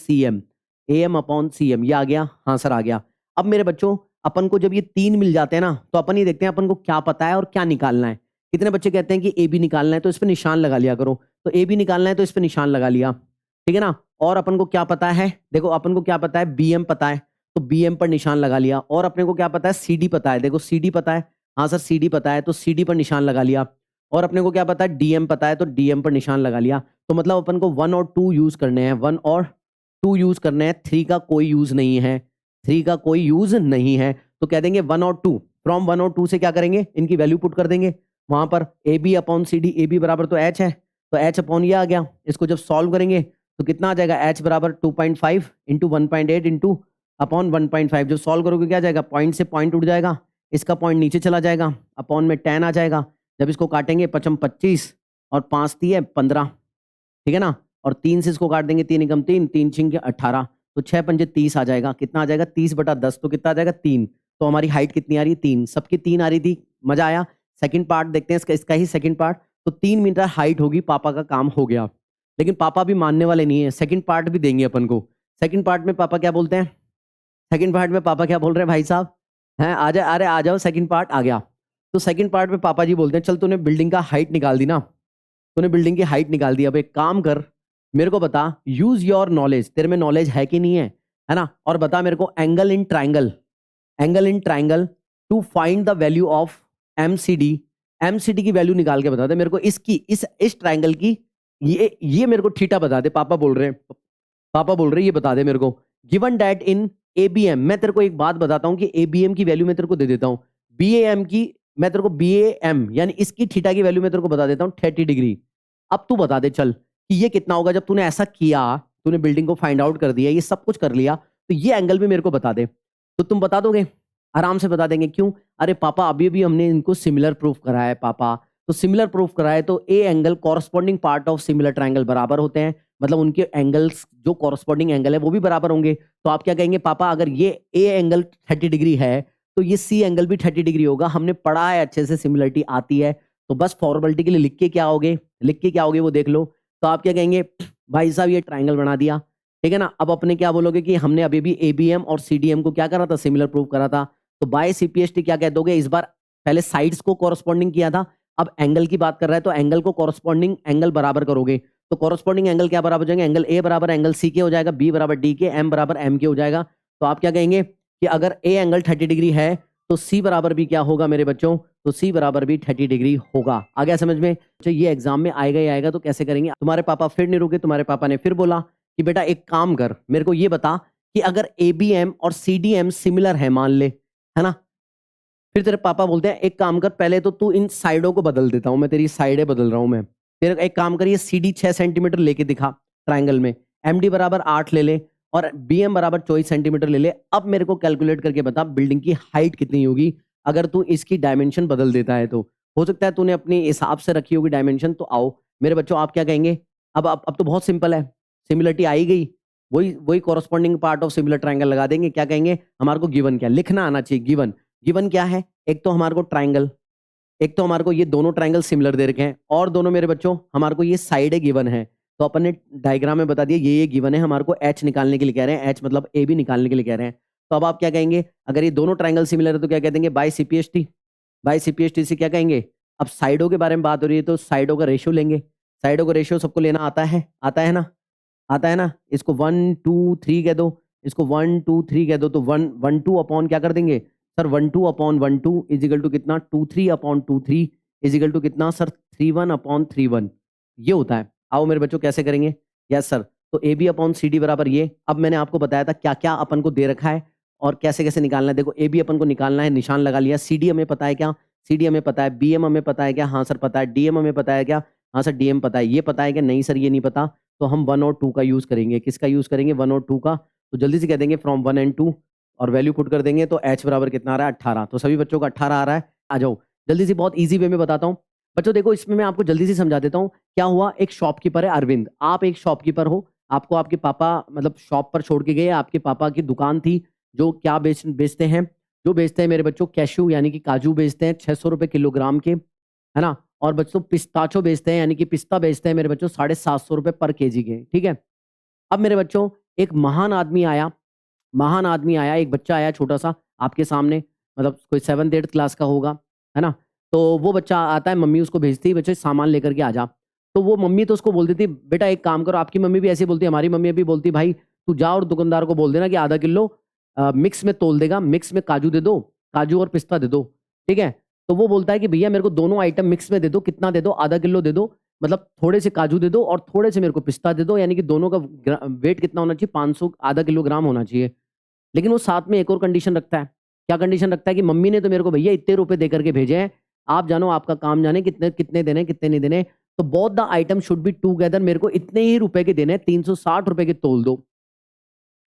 CM, AM upon CM, ये आ गया, हाँ सर आ गया। अब मेरे बच्चों अपन को जब ये 3 मिल जाते हैं ना, तो अपन ये देखते हैं अपन को क्या पता है और क्या निकालना है। कितने बच्चे कहते हैं कि AB निकालना है, तो इस पे निशान लगा लिया करो। तो AB निकालना है तो इस पे निशान लगा लिया, ठीक है ना। और अपन को क्या पता है, देखो अपन को क्या पता है, BM पता है, तो BM पर निशान लगा लिया। और अपने को क्या पता है, CD पता है, देखो CD पता है, हाँ सर CD पता है, तो CD पर निशान लगा लिया। और अपने को क्या पता है, DM पता है, तो DM पर निशान लगा लिया। तो मतलब अपन को 1 और 2 यूज करने हैं, 1 और 2 यूज करने हैं, 3 का कोई यूज नहीं है, 3 का कोई यूज नहीं है। तो कह देंगे 1 और 2, फ्रॉम 1 और 2 से क्या करेंगे, इनकी वैल्यू पुट कर देंगे वहां पर। AB अपॉन CD, AB बराबर तो H है, तो H अपॉन ये आ गया। इसको जब सॉल्व करेंगे तो कितना आ जाएगा, H बराबर 2.5 इंटू 1.8 इंटू अपॉन 1.5। जब सॉल्व करोगे क्या जाएगा, पॉइंट से पॉइंट उठ जाएगा, इसका पॉइंट नीचे चला जाएगा, अपॉन में 10 आ जाएगा। जब इसको काटेंगे 5 25 और 5 3 15, ठीक है ना। और 3 से इसको काट देंगे, 3 एकम 3, 3 छिंग 18, तो 6 पंजे 30 आ जाएगा। कितना आ जाएगा, 30/10, तो कितना आ जाएगा 3। तो हमारी हाइट कितनी आ रही है, 3, सबकी 3 आ रही थी। मजा आया। सेकंड पार्ट देखते हैं इसका ही सेकंड पार्ट। तो 3 मीटर हाइट होगी, पापा का काम हो गया। लेकिन पापा भी मानने वाले नहीं है, सेकंड पार्ट भी देंगे अपन को। सेकंड पार्ट में पापा क्या बोलते हैं, सेकंड पार्ट में पापा क्या बोल रहे हैं भाई साहब, हैं आ जाए, अरे आ जाओ, सेकंड पार्ट आ गया। तो सेकंड पार्ट में पापा जी बोलते हैं, चल तूने बिल्डिंग का हाइट निकाल दी ना, तूने बिल्डिंग की हाइट निकाल दी, अब एक काम कर, मेरे को बता, यूज योर नॉलेज, तेरे में नॉलेज है कि नहीं है ना, और बता मेरे को angle in triangle, angle in triangle to find the value of MCD। MCD की वैल्यू निकाल के बता दे मेरे को, इसकी इस ट्राइंगल की, ये मेरे को थीटा बता दे। पापा बोल रहे हैं, पापा बोल रहे हैं ये बता दे मेरे को। गिवन दैट इन ABM, मैं तेरे को एक बात बताता हूं कि ABM की वैल्यू मैं तेरे को दे देता हूं, BAM की मैं तेरे को, BAM यानी इसकी थीटा की वैल्यू मैं तेरे को बता देता हूं 30 डिग्री। अब तू बता दे चल कि ये कितना होगा। जब तूने ऐसा किया, तूने बिल्डिंग को फाइंड आउट कर दिया, ये सब कुछ कर लिया, तो ये एंगल भी मेरे को बता दे। तो तुम बता दोगे, आराम से बता देंगे। क्यों, अरे पापा अभी भी हमने इनको सिमिलर प्रूफ करा है पापा, तो सिमिलर प्रूफ करा है तो A angle corresponding part of similar triangle बराबर होते हैं, मतलब उनके एंगल्स जो कॉरस्पॉन्डिंग एंगल है वो भी बराबर होंगे। तो आप क्या कहेंगे, पापा अगर ये ए एंगल 30 डिग्री है तो ये सी एंगल भी 30 डिग्री होगा, हमने पढ़ा है अच्छे से, सिमिलरिटी आती है। तो बस फॉर्मेलिटी के लिए लिख के क्या होगे, लिख के क्या होगे वो देख लो। तो आप क्या कहेंगे, भाई साहब ये ट्राइंगल बना दिया, ठीक है ना। अब अपने क्या बोलोगे कि हमने अभी भी ABM और CDM को क्या करा था, सिमिलर प्रूफ करा था। तो बाय CPST क्या कह दोगे, इस बार पहले साइड्स को कॉरस्पॉन्डिंग किया था, अब एंगल की बात कर रहा है तो एंगल को कॉरस्पॉन्डिंग एंगल बराबर करोगे। तो कॉरस्पॉन्डिंग एंगल क्या बराबर हो जाएंगे, एंगल A बराबर एंगल C के हो जाएगा, B बराबर D के, M बराबर M के हो जाएगा। तो आप क्या कहेंगे कि अगर A एंगल 30 डिग्री है तो C बराबर भी क्या होगा मेरे बच्चों, तो C बराबर भी 30 डिग्री होगा। आ गया समझ में। तो ये एग्जाम में आएगा ही आएगा, तो कैसे करेंगे। तुम्हारे पापा फिर नहीं रुके, तुम्हारे पापा ने फिर बोला कि बेटा एक काम कर, मेरे को ये बता कि अगर ABM और CDM सिमिलर है मान ले, है ना। फिर तेरे पापा बोलते हैं एक काम कर, पहले तो तू इन साइडों को बदल देता हूं मैं, तेरी साइडें बदल रहा हूं मैं। तेरे एक काम कर, ये CD 6 सेंटीमीटर लेके दिखा ट्राइंगल में, MD बराबर 8 ले ले और BM बराबर 24 सेंटीमीटर ले ले। अब मेरे को कैलकुलेट करके बता बिल्डिंग की हाइट कितनी होगी अगर तू इसकी डायमेंशन बदल देता है। तो हो सकता है तूने अपने हिसाब से रखी होगी डायमेंशन। तो आओ मेरे बच्चों, आप क्या कहेंगे। अब तो बहुत सिंपल है, सिमिलरिटी आई गई, वही वही corresponding part of similar triangle लगा देंगे। क्या कहेंगे, हमारे को गिवन क्या लिखना आना चाहिए, गिवन। गिवन क्या है, एक तो हमारे को ट्राइंगल, एक तो हमारे को ये दोनों ट्राइंगल सिमिलर दे रखे हैं, और दोनों मेरे बच्चों हमारे को ये साइड गिवन है। तो अपन ने डायग्राम में बता दिया ये गिवन है, हमारे को H निकालने के लिए कह रहे हैं, H मतलब AB निकालने के लिए कह रहे हैं। तो अब आप क्या कहेंगे, अगर ये दोनों ट्राइंगल सिमिलर है तो क्या कह देंगे, बाय CPST। बाय CPST से क्या कहेंगे, अब साइडों के बारे में बात हो रही है तो साइडों का रेशियो लेंगे। साइडों का रेशियो सबको लेना आता है, आता है ना, आता है ना। इसको 1 2 3 कह दो, इसको 1 2 3 कह दो, तो 1 1 2 अपॉन क्या कर देंगे sir, 1 2 upon 1 2 is equal to कितना, 2 3 अपॉन 2 3 इज इक्वल टू कितना सर, 3 1 अपॉन 3 1। ये होता है। आओ मेरे बच्चों कैसे करेंगे, यस सर। तो AB अपॉन CD बराबर ये, अब मैंने आपको बताया था क्या क्या अपन को दे रखा है और कैसे कैसे निकालना है। देखो AB अपन को निकालना है, निशान लगा लिया। CD हमें पता है क्या, CD हमें पता है। BM हमें पता है क्या, हाँ सर पता है। DM हमें पता है क्या, हाँ सर DM पता है। ये पता है कि नहीं सर, ये नहीं पता। तो हम 1 और 2 का यूज करेंगे। किसका यूज करेंगे, 1 और 2 का। तो जल्दी से कह देंगे फ्रॉम 1 एंड 2 और वैल्यू पुट कर देंगे। तो H बराबर कितना आ रहा है, 18। तो सभी बच्चों का 18 आ रहा है। आ जाओ जल्दी से, बहुत इजी वे में बताता हूँ बच्चों। देखो इसमें मैं आपको जल्दी से समझा देता हूँ। क्या हुआ, एक शॉपकीपर है अरविंद, आप एक शॉपकीपर हो, आपको आपके पापा मतलब शॉप पर छोड़ के गए, आपके पापा की दुकान थी जो क्या बेचते हैं, जो बेचते हैं मेरे बच्चों कैश्यू यानी कि काजू बेचते हैं 600 रुपए किलोग्राम के, है ना? और बच्चों पिस्ताचो बेचते हैं यानी कि पिस्ता बेचते हैं मेरे बच्चों 750 रुपए पर केजी के, ठीक है? अब मेरे बच्चों एक महान आदमी आया, एक बच्चा आया छोटा-सा आपके सामने, मतलब कोई 7th-8th क्लास का होगा, है ना? तो वो बच्चा आता है, मम्मी उसको भेजती है, "बच्चे सामान लेकर के आ जा।" तो वो मम्मी तो उसको बोल देती है, "बेटा एक काम करो।" आपकी मम्मी भी ऐसे ही बोलती है, हमारी मम्मी भी बोलती है, "भाई तू जा और दुकानदार को बोल देना कि आधा किलो मिक्स में तौल देगा, मिक्स में काजू दे दो, काजू और पिस्ता दे दो।" ठीक है? तो वो बोलता है कि भैया मेरे को दोनों आइटम मिक्स में दे दो, कितना दे दो? आधा किलो दे दो, मतलब थोड़े से काजू दे दो और थोड़े से मेरे को पिस्ता दे दो, यानी कि दोनों का वेट कितना होना चाहिए? 500 आधा किलोग्राम होना चाहिए। लेकिन वो साथ में एक और कंडीशन रखता है। क्या कंडीशन रखता है कि मम्मी ने तो मेरे को भैया इतने रुपए दे करके भेजे हैं, आप जानो आपका काम जाने कितने कितने देने, कितने नहीं देने। तो both the item should be together, मेरे को इतने ही रुपए के देने हैं, 360 रुपए के तौल दो।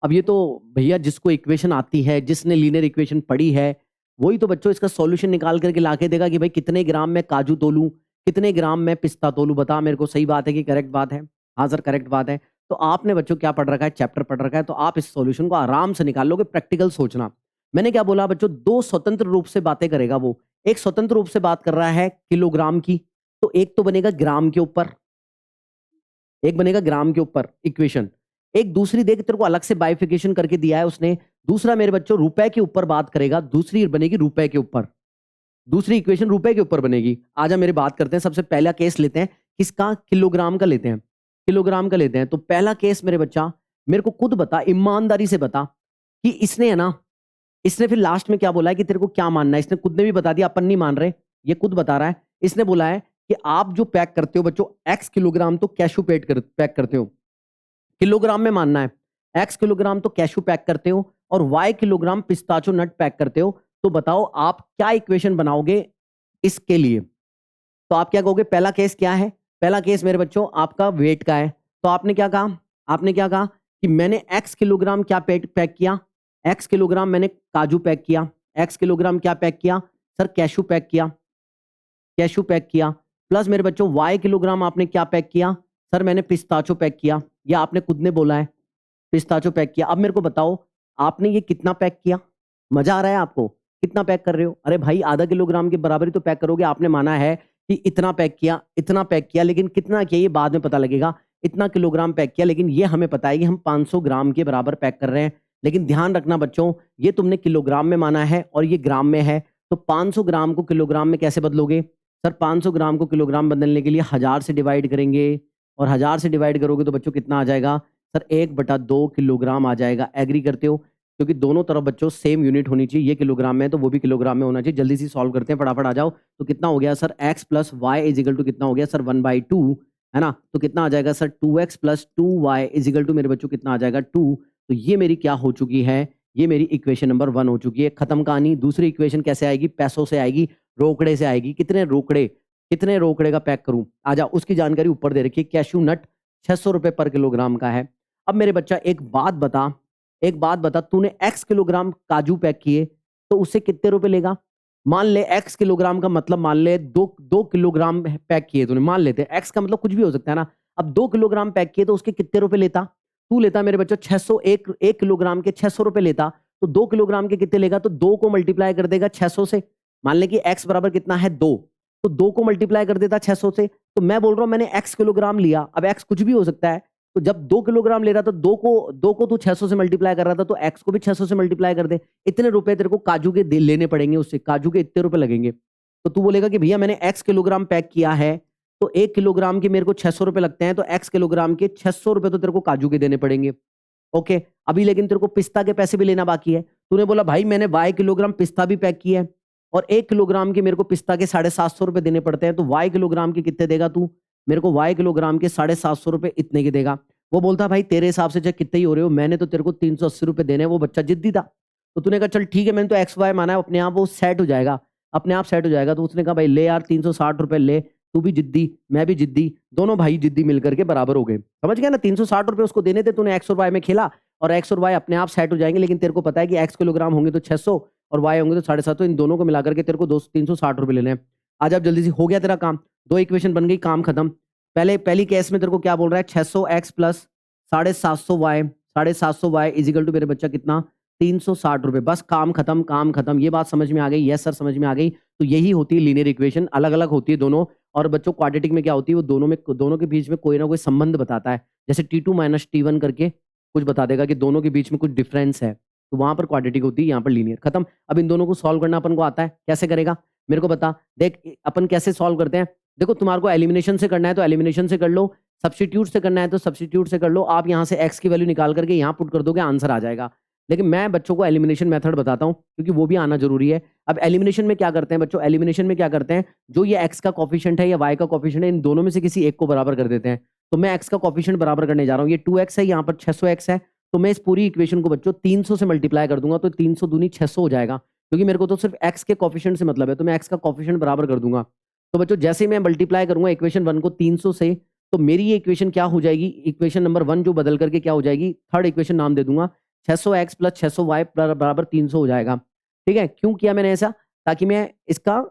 अब ये तो भैया जिसको इक्वेशन आती है, जिसने लीनियर इक्वेशन पढ़ी है, वही तो बच्चों इसका सॉल्यूशन निकाल करके लाके देगा कि भाई कितने ग्राम मैं काजू तोलूं, कितने ग्राम मैं पिस्ता तोलूं, बता मेरे को सही बात है कि करेक्ट बात है? हाँ सर करेक्ट बात है। तो आपने बच्चों क्या पढ़ रखा है? चैप्टर पढ़ रखा है, तो आप इस सॉल्यूशन को आराम से निकाल लोगे, प्रैक्टिकल सोचना। मैंने क्या बोला बच्चों, दो स्वतंत्र रूप से बातें करेगा वो। एक स्वतंत्र रूप से बात कर रहा है किलोग्राम की, तो एक तो बनेगा ग्राम के ऊपर, एक बनेगा ग्राम के ऊपर इक्वेशन। एक दूसरी देख तेरे को अलग से बाइफिकेशन करके दिया है उसने। दूसरा मेरे बच्चों रुपए के ऊपर बात करेगा, दूसरी बनेगी रुपए के ऊपर। दूसरी इक्वेशन रुपए के ऊपर बनेगी। आजा मेरे बात करते हैं, सबसे पहला केस लेते हैं, किसका? किलोग्राम का लेते हैं। किलोग्राम का लेते हैं। तो पहला केस मेरे बच्चा, मेरे को खुद बता, ईमानदारी से बता कि इसने है ना, इसने फिर लास्ट में क्या बोला है कि तेरे को क्या मानना है? इसने खुद ने भी बता दिया, अपन नहीं मान रहे, ये खुद बता रहा है। इसने बोला है कि आप जो पैक करते हो बच्चों एक्स किलोग्राम तो कैशू पैक करते हो, किलोग्राम में मानना है। एक्स किलोग्राम तो कैशू पैक करते हो और वाई किलोग्राम पिस्ताचो नट पैक करते हो। तो बताओ आप क्या इक्वेशन बनाओगे इसके लिए? तो आप क्या कहोगे? पहला केस क्या है? पहला केस मेरे बच्चों आपका वेट का है। तो आपने क्या कहा? आपने क्या कहा कि मैंने एक्स किलोग्राम क्या पैक किया? एक्स किलोग्राम मैंने काजू पैक किया। एक्स किलोग्राम क्या पैक किया? सर कैशू पैक किया, कैशू पैक किया। प्लस मेरे बच्चों वाई किलोग्राम आपने क्या पैक किया? सर मैंने पिस्ताचो पैक किया। ये आपने खुद ने बोला है, पिस्ताचो पैक किया। अब मेरे को बताओ आपने ये कितना पैक किया? मजा आ रहा है आपको? कितना पैक कर रहे हो? अरे भाई आधा किलोग्राम के बराबर ही तो पैक करोगे। आपने माना है कि इतना पैक किया, इतना पैक किया, लेकिन कितना किया ये बाद में पता लगेगा। इतना किलोग्राम पैक किया, लेकिन ये हमें पता है कि हम 500 ग्राम के बराबर पैक कर रहे हैं। लेकिन ध्यान रखना बच्चों, ये तुमने किलोग्राम में माना है और ये ग्राम में है। तो 500 ग्राम को किलोग्राम में कैसे बदलोगे? सर 500 ग्राम को किलोग्राम बदलने के लिए 1000 से डिवाइड करेंगे, और 1000 से डिवाइड करोगे तो बच्चों कितना आ जाएगा? सर 1/2 किलोग्राम आ जाएगा। एग्री करते हो? क्योंकि दोनों तरफ बच्चों सेम यूनिट होनी चाहिए। ये किलोग्राम में है तो वो भी किलोग्राम में होना चाहिए। जल्दी से सॉल्व करते हैं, फटाफट आ जाओ। तो कितना हो गया sir? x plus y is equal to कितना हो गया सर? 1/2, है ना? तो कितना आ जाएगा sir? 2x plus 2y is equal to मेरे बच्चों कितना आ जाएगा? 2। तो ये मेरी क्या हो चुकी है? ये मेरी इक्वेशन नंबर 1 हो चुकी है। खत्म कहानी। दूसरी इक्वेशन कैसे आएगी? पैसों से आएगी, रोकड़े से आएगी। कितने रोकड़े का पैक करूं? आ जाओ, उसकी जानकारी ऊपर दे रखी है। कैशू नट 600 रुपए पर किलोग्राम का है। अब मेरे बच्चा एक बात बता, तूने x किलोग्राम काजू पैक किए तो उससे कितने रुपए लेगा? मान ले x किलोग्राम का मतलब मान ले 2 किलोग्राम पैक किए तूने, मान लेते हैं। x का मतलब कुछ भी हो सकता है ना। अब 2 किलोग्राम पैक किए तो उसके कितने रुपए लेता? तू लेता मेरे बच्चों 600, एक किलोग्राम के 600 रुपए लेता। तो 2 किलोग्राम के कितने लेगा? तो 2 को मल्टीप्लाई कर देगा 600 से। मान ले कि x बराबर कितना है? 2। तो 2 को मल्टीप्लाई कर देता 600 से। तो मैं बोल रहा हूं मैंने x किलोग्राम लिया। अब x कुछ भी हो सकता है। तो जब 2 किलोग्राम ले रहा था, 2 को तू 600 से मल्टीप्लाई कर रहा था, तो x को भी 600 से मल्टीप्लाई कर दे। इतने रुपए तेरे को काजू के लेने पड़ेंगे उससे, काजू के इतने रुपए लगेंगे। तो तू बोलेगा कि भैया मैंने x किलोग्राम पैक किया है, तो 1 किलोग्राम के मेरे को 600 रुपए लगते हैं, तो x किलोग्राम के 600 रुपए तो तेरे को काजू के देने पड़ेंगे। ओके, अभी लेकिन तेरे को पिस्ता के पैसे भी लेना बाकी है। तूने बोला भाई मैंने y किलोग्राम पिस्ता भी पैक किया है और 1 किलोग्राम के मेरे को पिस्ता के 750 रुपए देने पड़ते हैं, तो y किलोग्राम के कितने देगा तू? मेरे को y किलोग्राम के 750 रुपए इतने के देगा। वो बोलता भाई तेरे हिसाब से चाहे कितने ही हो रहे हो, मैंने तो तेरे को 380 रुपए देने हैं। वो बच्चा जिद्दी था, तो तूने कहा चल ठीक है, मैंने तो एक्स वाई माना है, अपने आप वो सेट हो जाएगा, अपने आप सेट हो जाएगा। तो उसने कहा भाई ले यार 360 रुपए ले, तू भी जिद्दी मैं भी जिद्दी, दोनों भाई जिद्दी मिलकर के बराबर हो गए। समझ गया ना? 360 रुपए उसको देने थे, तूने एक्स और वाई में खेला और एक्स और वाई अपने आप सेट हो जाएंगे। लेकिन तेरे को पता है कि एक्स किलोग्राम होंगे तो 600 और वाई होंगे तो 750, तो इन दोनों को मिलाकर के तेरे को 360 रुपए लेने हैं। आज आप जल्दी से, हो गया तेरा काम, 2 इक्वेशन बन गई, काम खत्म। पहली केस में तेरे को क्या बोल रहा है? 600x plus 750 y, 750 y is equal to मेरे बच्चा कितना? ₹360 बस काम खत्म, काम खत्म। ये बात समझ में आ गई? यस सर समझ में आ गई। तो यही होती है लीनियर इक्वेशन, अलग-अलग होती है दोनों और बच्चों क्वाड्रेटिक में क्या होती है वो दोनों के बीच में कोई ना कोई संबंध बताता है। जैसे T2 माइनस T1 करके कुछ बता देगा कि दोनों के बीच में कुछ डिफरेंस है। तो वहाँ पर क्वाड्रेटिक होती है, यहाँ पर लीनियर, खत्म। अब इन दोनों को सॉल्व करना अपन को आता है, कैसे करेगा? मेरे को बता, देख अपन कैसे सॉल्व करते हैं? देखो तुम्हारे को एलिमिनेशन से करना है तो एलिमिनेशन से कर लो, सब्स्टिट्यूट से करना है तो सब्स्टिट्यूट से कर लो। आप यहाँ से x की वैल्यू निकाल करके यहाँ पुट कर दोगे, आंसर आ जाएगा। लेकिन मैं बच्चों को एलिमिनेशन मेथड बताता हूँ क्योंकि वो भी आना जरूरी है। अब एलिमिनेशन में क्या करते हैं बच्चों? एलिमिनेशन में क्या करते हैं? जो ये x का कोफिशिएंट है या y का कोफिशिएंट है, इन दोनों में से किसी एक को बराबर कर देते हैं। तो मैं x का कोफिशिएंट बराबर करने जा रहा हूँ। ये 2x है, यहाँ पर 600x है। तो मैं इस पूरी इक्वेशन को बच्चों 300 से मल्टीप्लाई कर दूंगा तो 300 दूनी 600 हो जाएगा, क्योंकि मेरे को तो सिर्फ x के कोफिशिएंट से मतलब है, तो मैं x का कोफिशिएंट बराबर कर दूंगा। तो बच्चों जैसे मैं मल्टीप्लाई करूंगा इक्वेशन 1 को 300 से, तो मेरी ये इक्वेशन क्या हो जाएगी? इक्वेशन नंबर 1 जो बदल करके क्या हो जाएगी? थर्ड इक्वेशन नाम दे दूंगा, 600x प्लस 600y बराबर 300 हो जाएगा। ठीक है, क्यों किया मैंने ऐसा? ताकि मैं इसका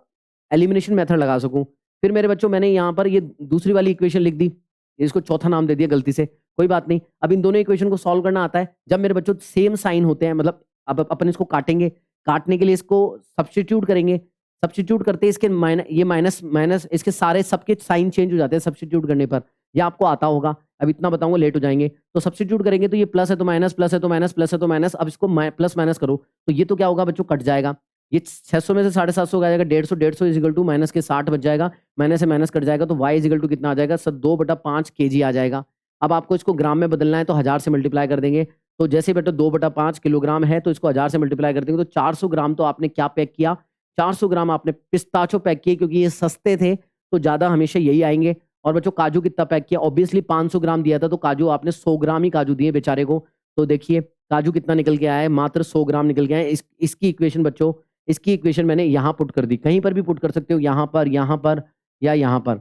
एलिमिनेशन मेथड लगा सकूं। फिर मेरे बच्चों मैंने यहाँ पर ये दूसरी वाली इक्वेशन लिख दी, इसको चौथा नाम दे दिया गलती से, कोई बात नहीं। अब इन दोनों इक्वेशन को सॉल्व करना आता है। जब मेरे बच्चों सेम साइन होते हैं, मतलब अब अपन इसको काटेंगे, काटने के लिए इसको सब्स्टिट्यूट करेंगे, सब्स्टिट्यूट करते हैं इसके ये माइनस माइनस इसके सारे सबके साइन चेंज हो जाते हैं सब्स्टिट्यूट करने पर। ये आपको आता होगा, अब इतना बताऊंगा लेट हो जाएंगे। तो सब्स्टिट्यूट करेंगे तो ये प्लस है तो माइनस, प्लस है तो माइनस, प्लस है तो माइनस। अब इसको प्लस माइनस करो तो ये तो क्या होगा बच्चों? कट जाएगा। ये 600 में से 750 आ जाएगा, 150 150 इज इक्वल टू माइनस के 60 बच जाएगा, माइनस से माइनस कट जाएगा तो y इज इक्वल टू कितना आ जाएगा सर? 2/5 kg आ जाएगा। अब आपको इसको ग्राम में बदलना है तो 1000 से मल्टीप्लाई कर देंगे। तो जैसे बेटा 2/5 किलोग्राम है तो इसको 1000 से मल्टीप्लाई कर देंगे तो 400 ग्राम तो आपने क्या पैक किया? 400 ग्राम आपने पिस्ताचो पैक किए, क्योंकि ये सस्ते थे तो ज्यादा हमेशा यही आएंगे। और बच्चों काजू कितना पैक किया? ऑब्वियसली 500 ग्राम दिया था तो काजू आपने 100 ग्राम ही काजू दिए बेचारे को। तो देखिए काजू कितना निकल के आया है? मात्र 100 ग्राम निकल के आए। इसकी इक्वेशन बच्चों, इसकी इक्वेशन मैंने यहाँ पुट कर दी, कहीं पर भी पुट कर सकते हो, यहाँ पर या यहाँ पर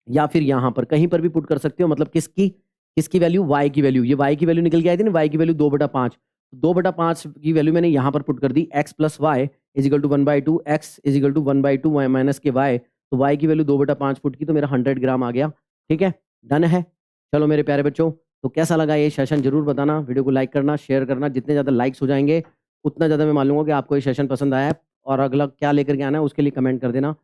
या फिर यहाँ पर कहीं पर भी पुट कर सकते हो। मतलब किसकी किसकी वैल्यू? y की वैल्यू। ये y की वैल्यू निकल के आई थी ना, y की वैल्यू 2/5। 2/5 की वैल्यू मैंने यहाँ पर पुट कर दी, x plus y is equal to 1/2, x is equal to 1/2 minus के y। तो y की वैल्यू 2/5 पुट की तो मेरा 100 ग्राम आ गया। ठीक है, डन है। चलो मेरे प्यारे बच्चों, तो कैसा लगा ये सेशन जरूर बताना, वीडियो को लाइक करना, शेयर करना। जितने ज़्यादा लाइक्स हो जाएंगे उतना ज़्यादा मैं मालूंगा कि आपको ये सेशन पसंद आया है, और अगला क्या लेकर के आना है उसके लिए कमेंट कर देना।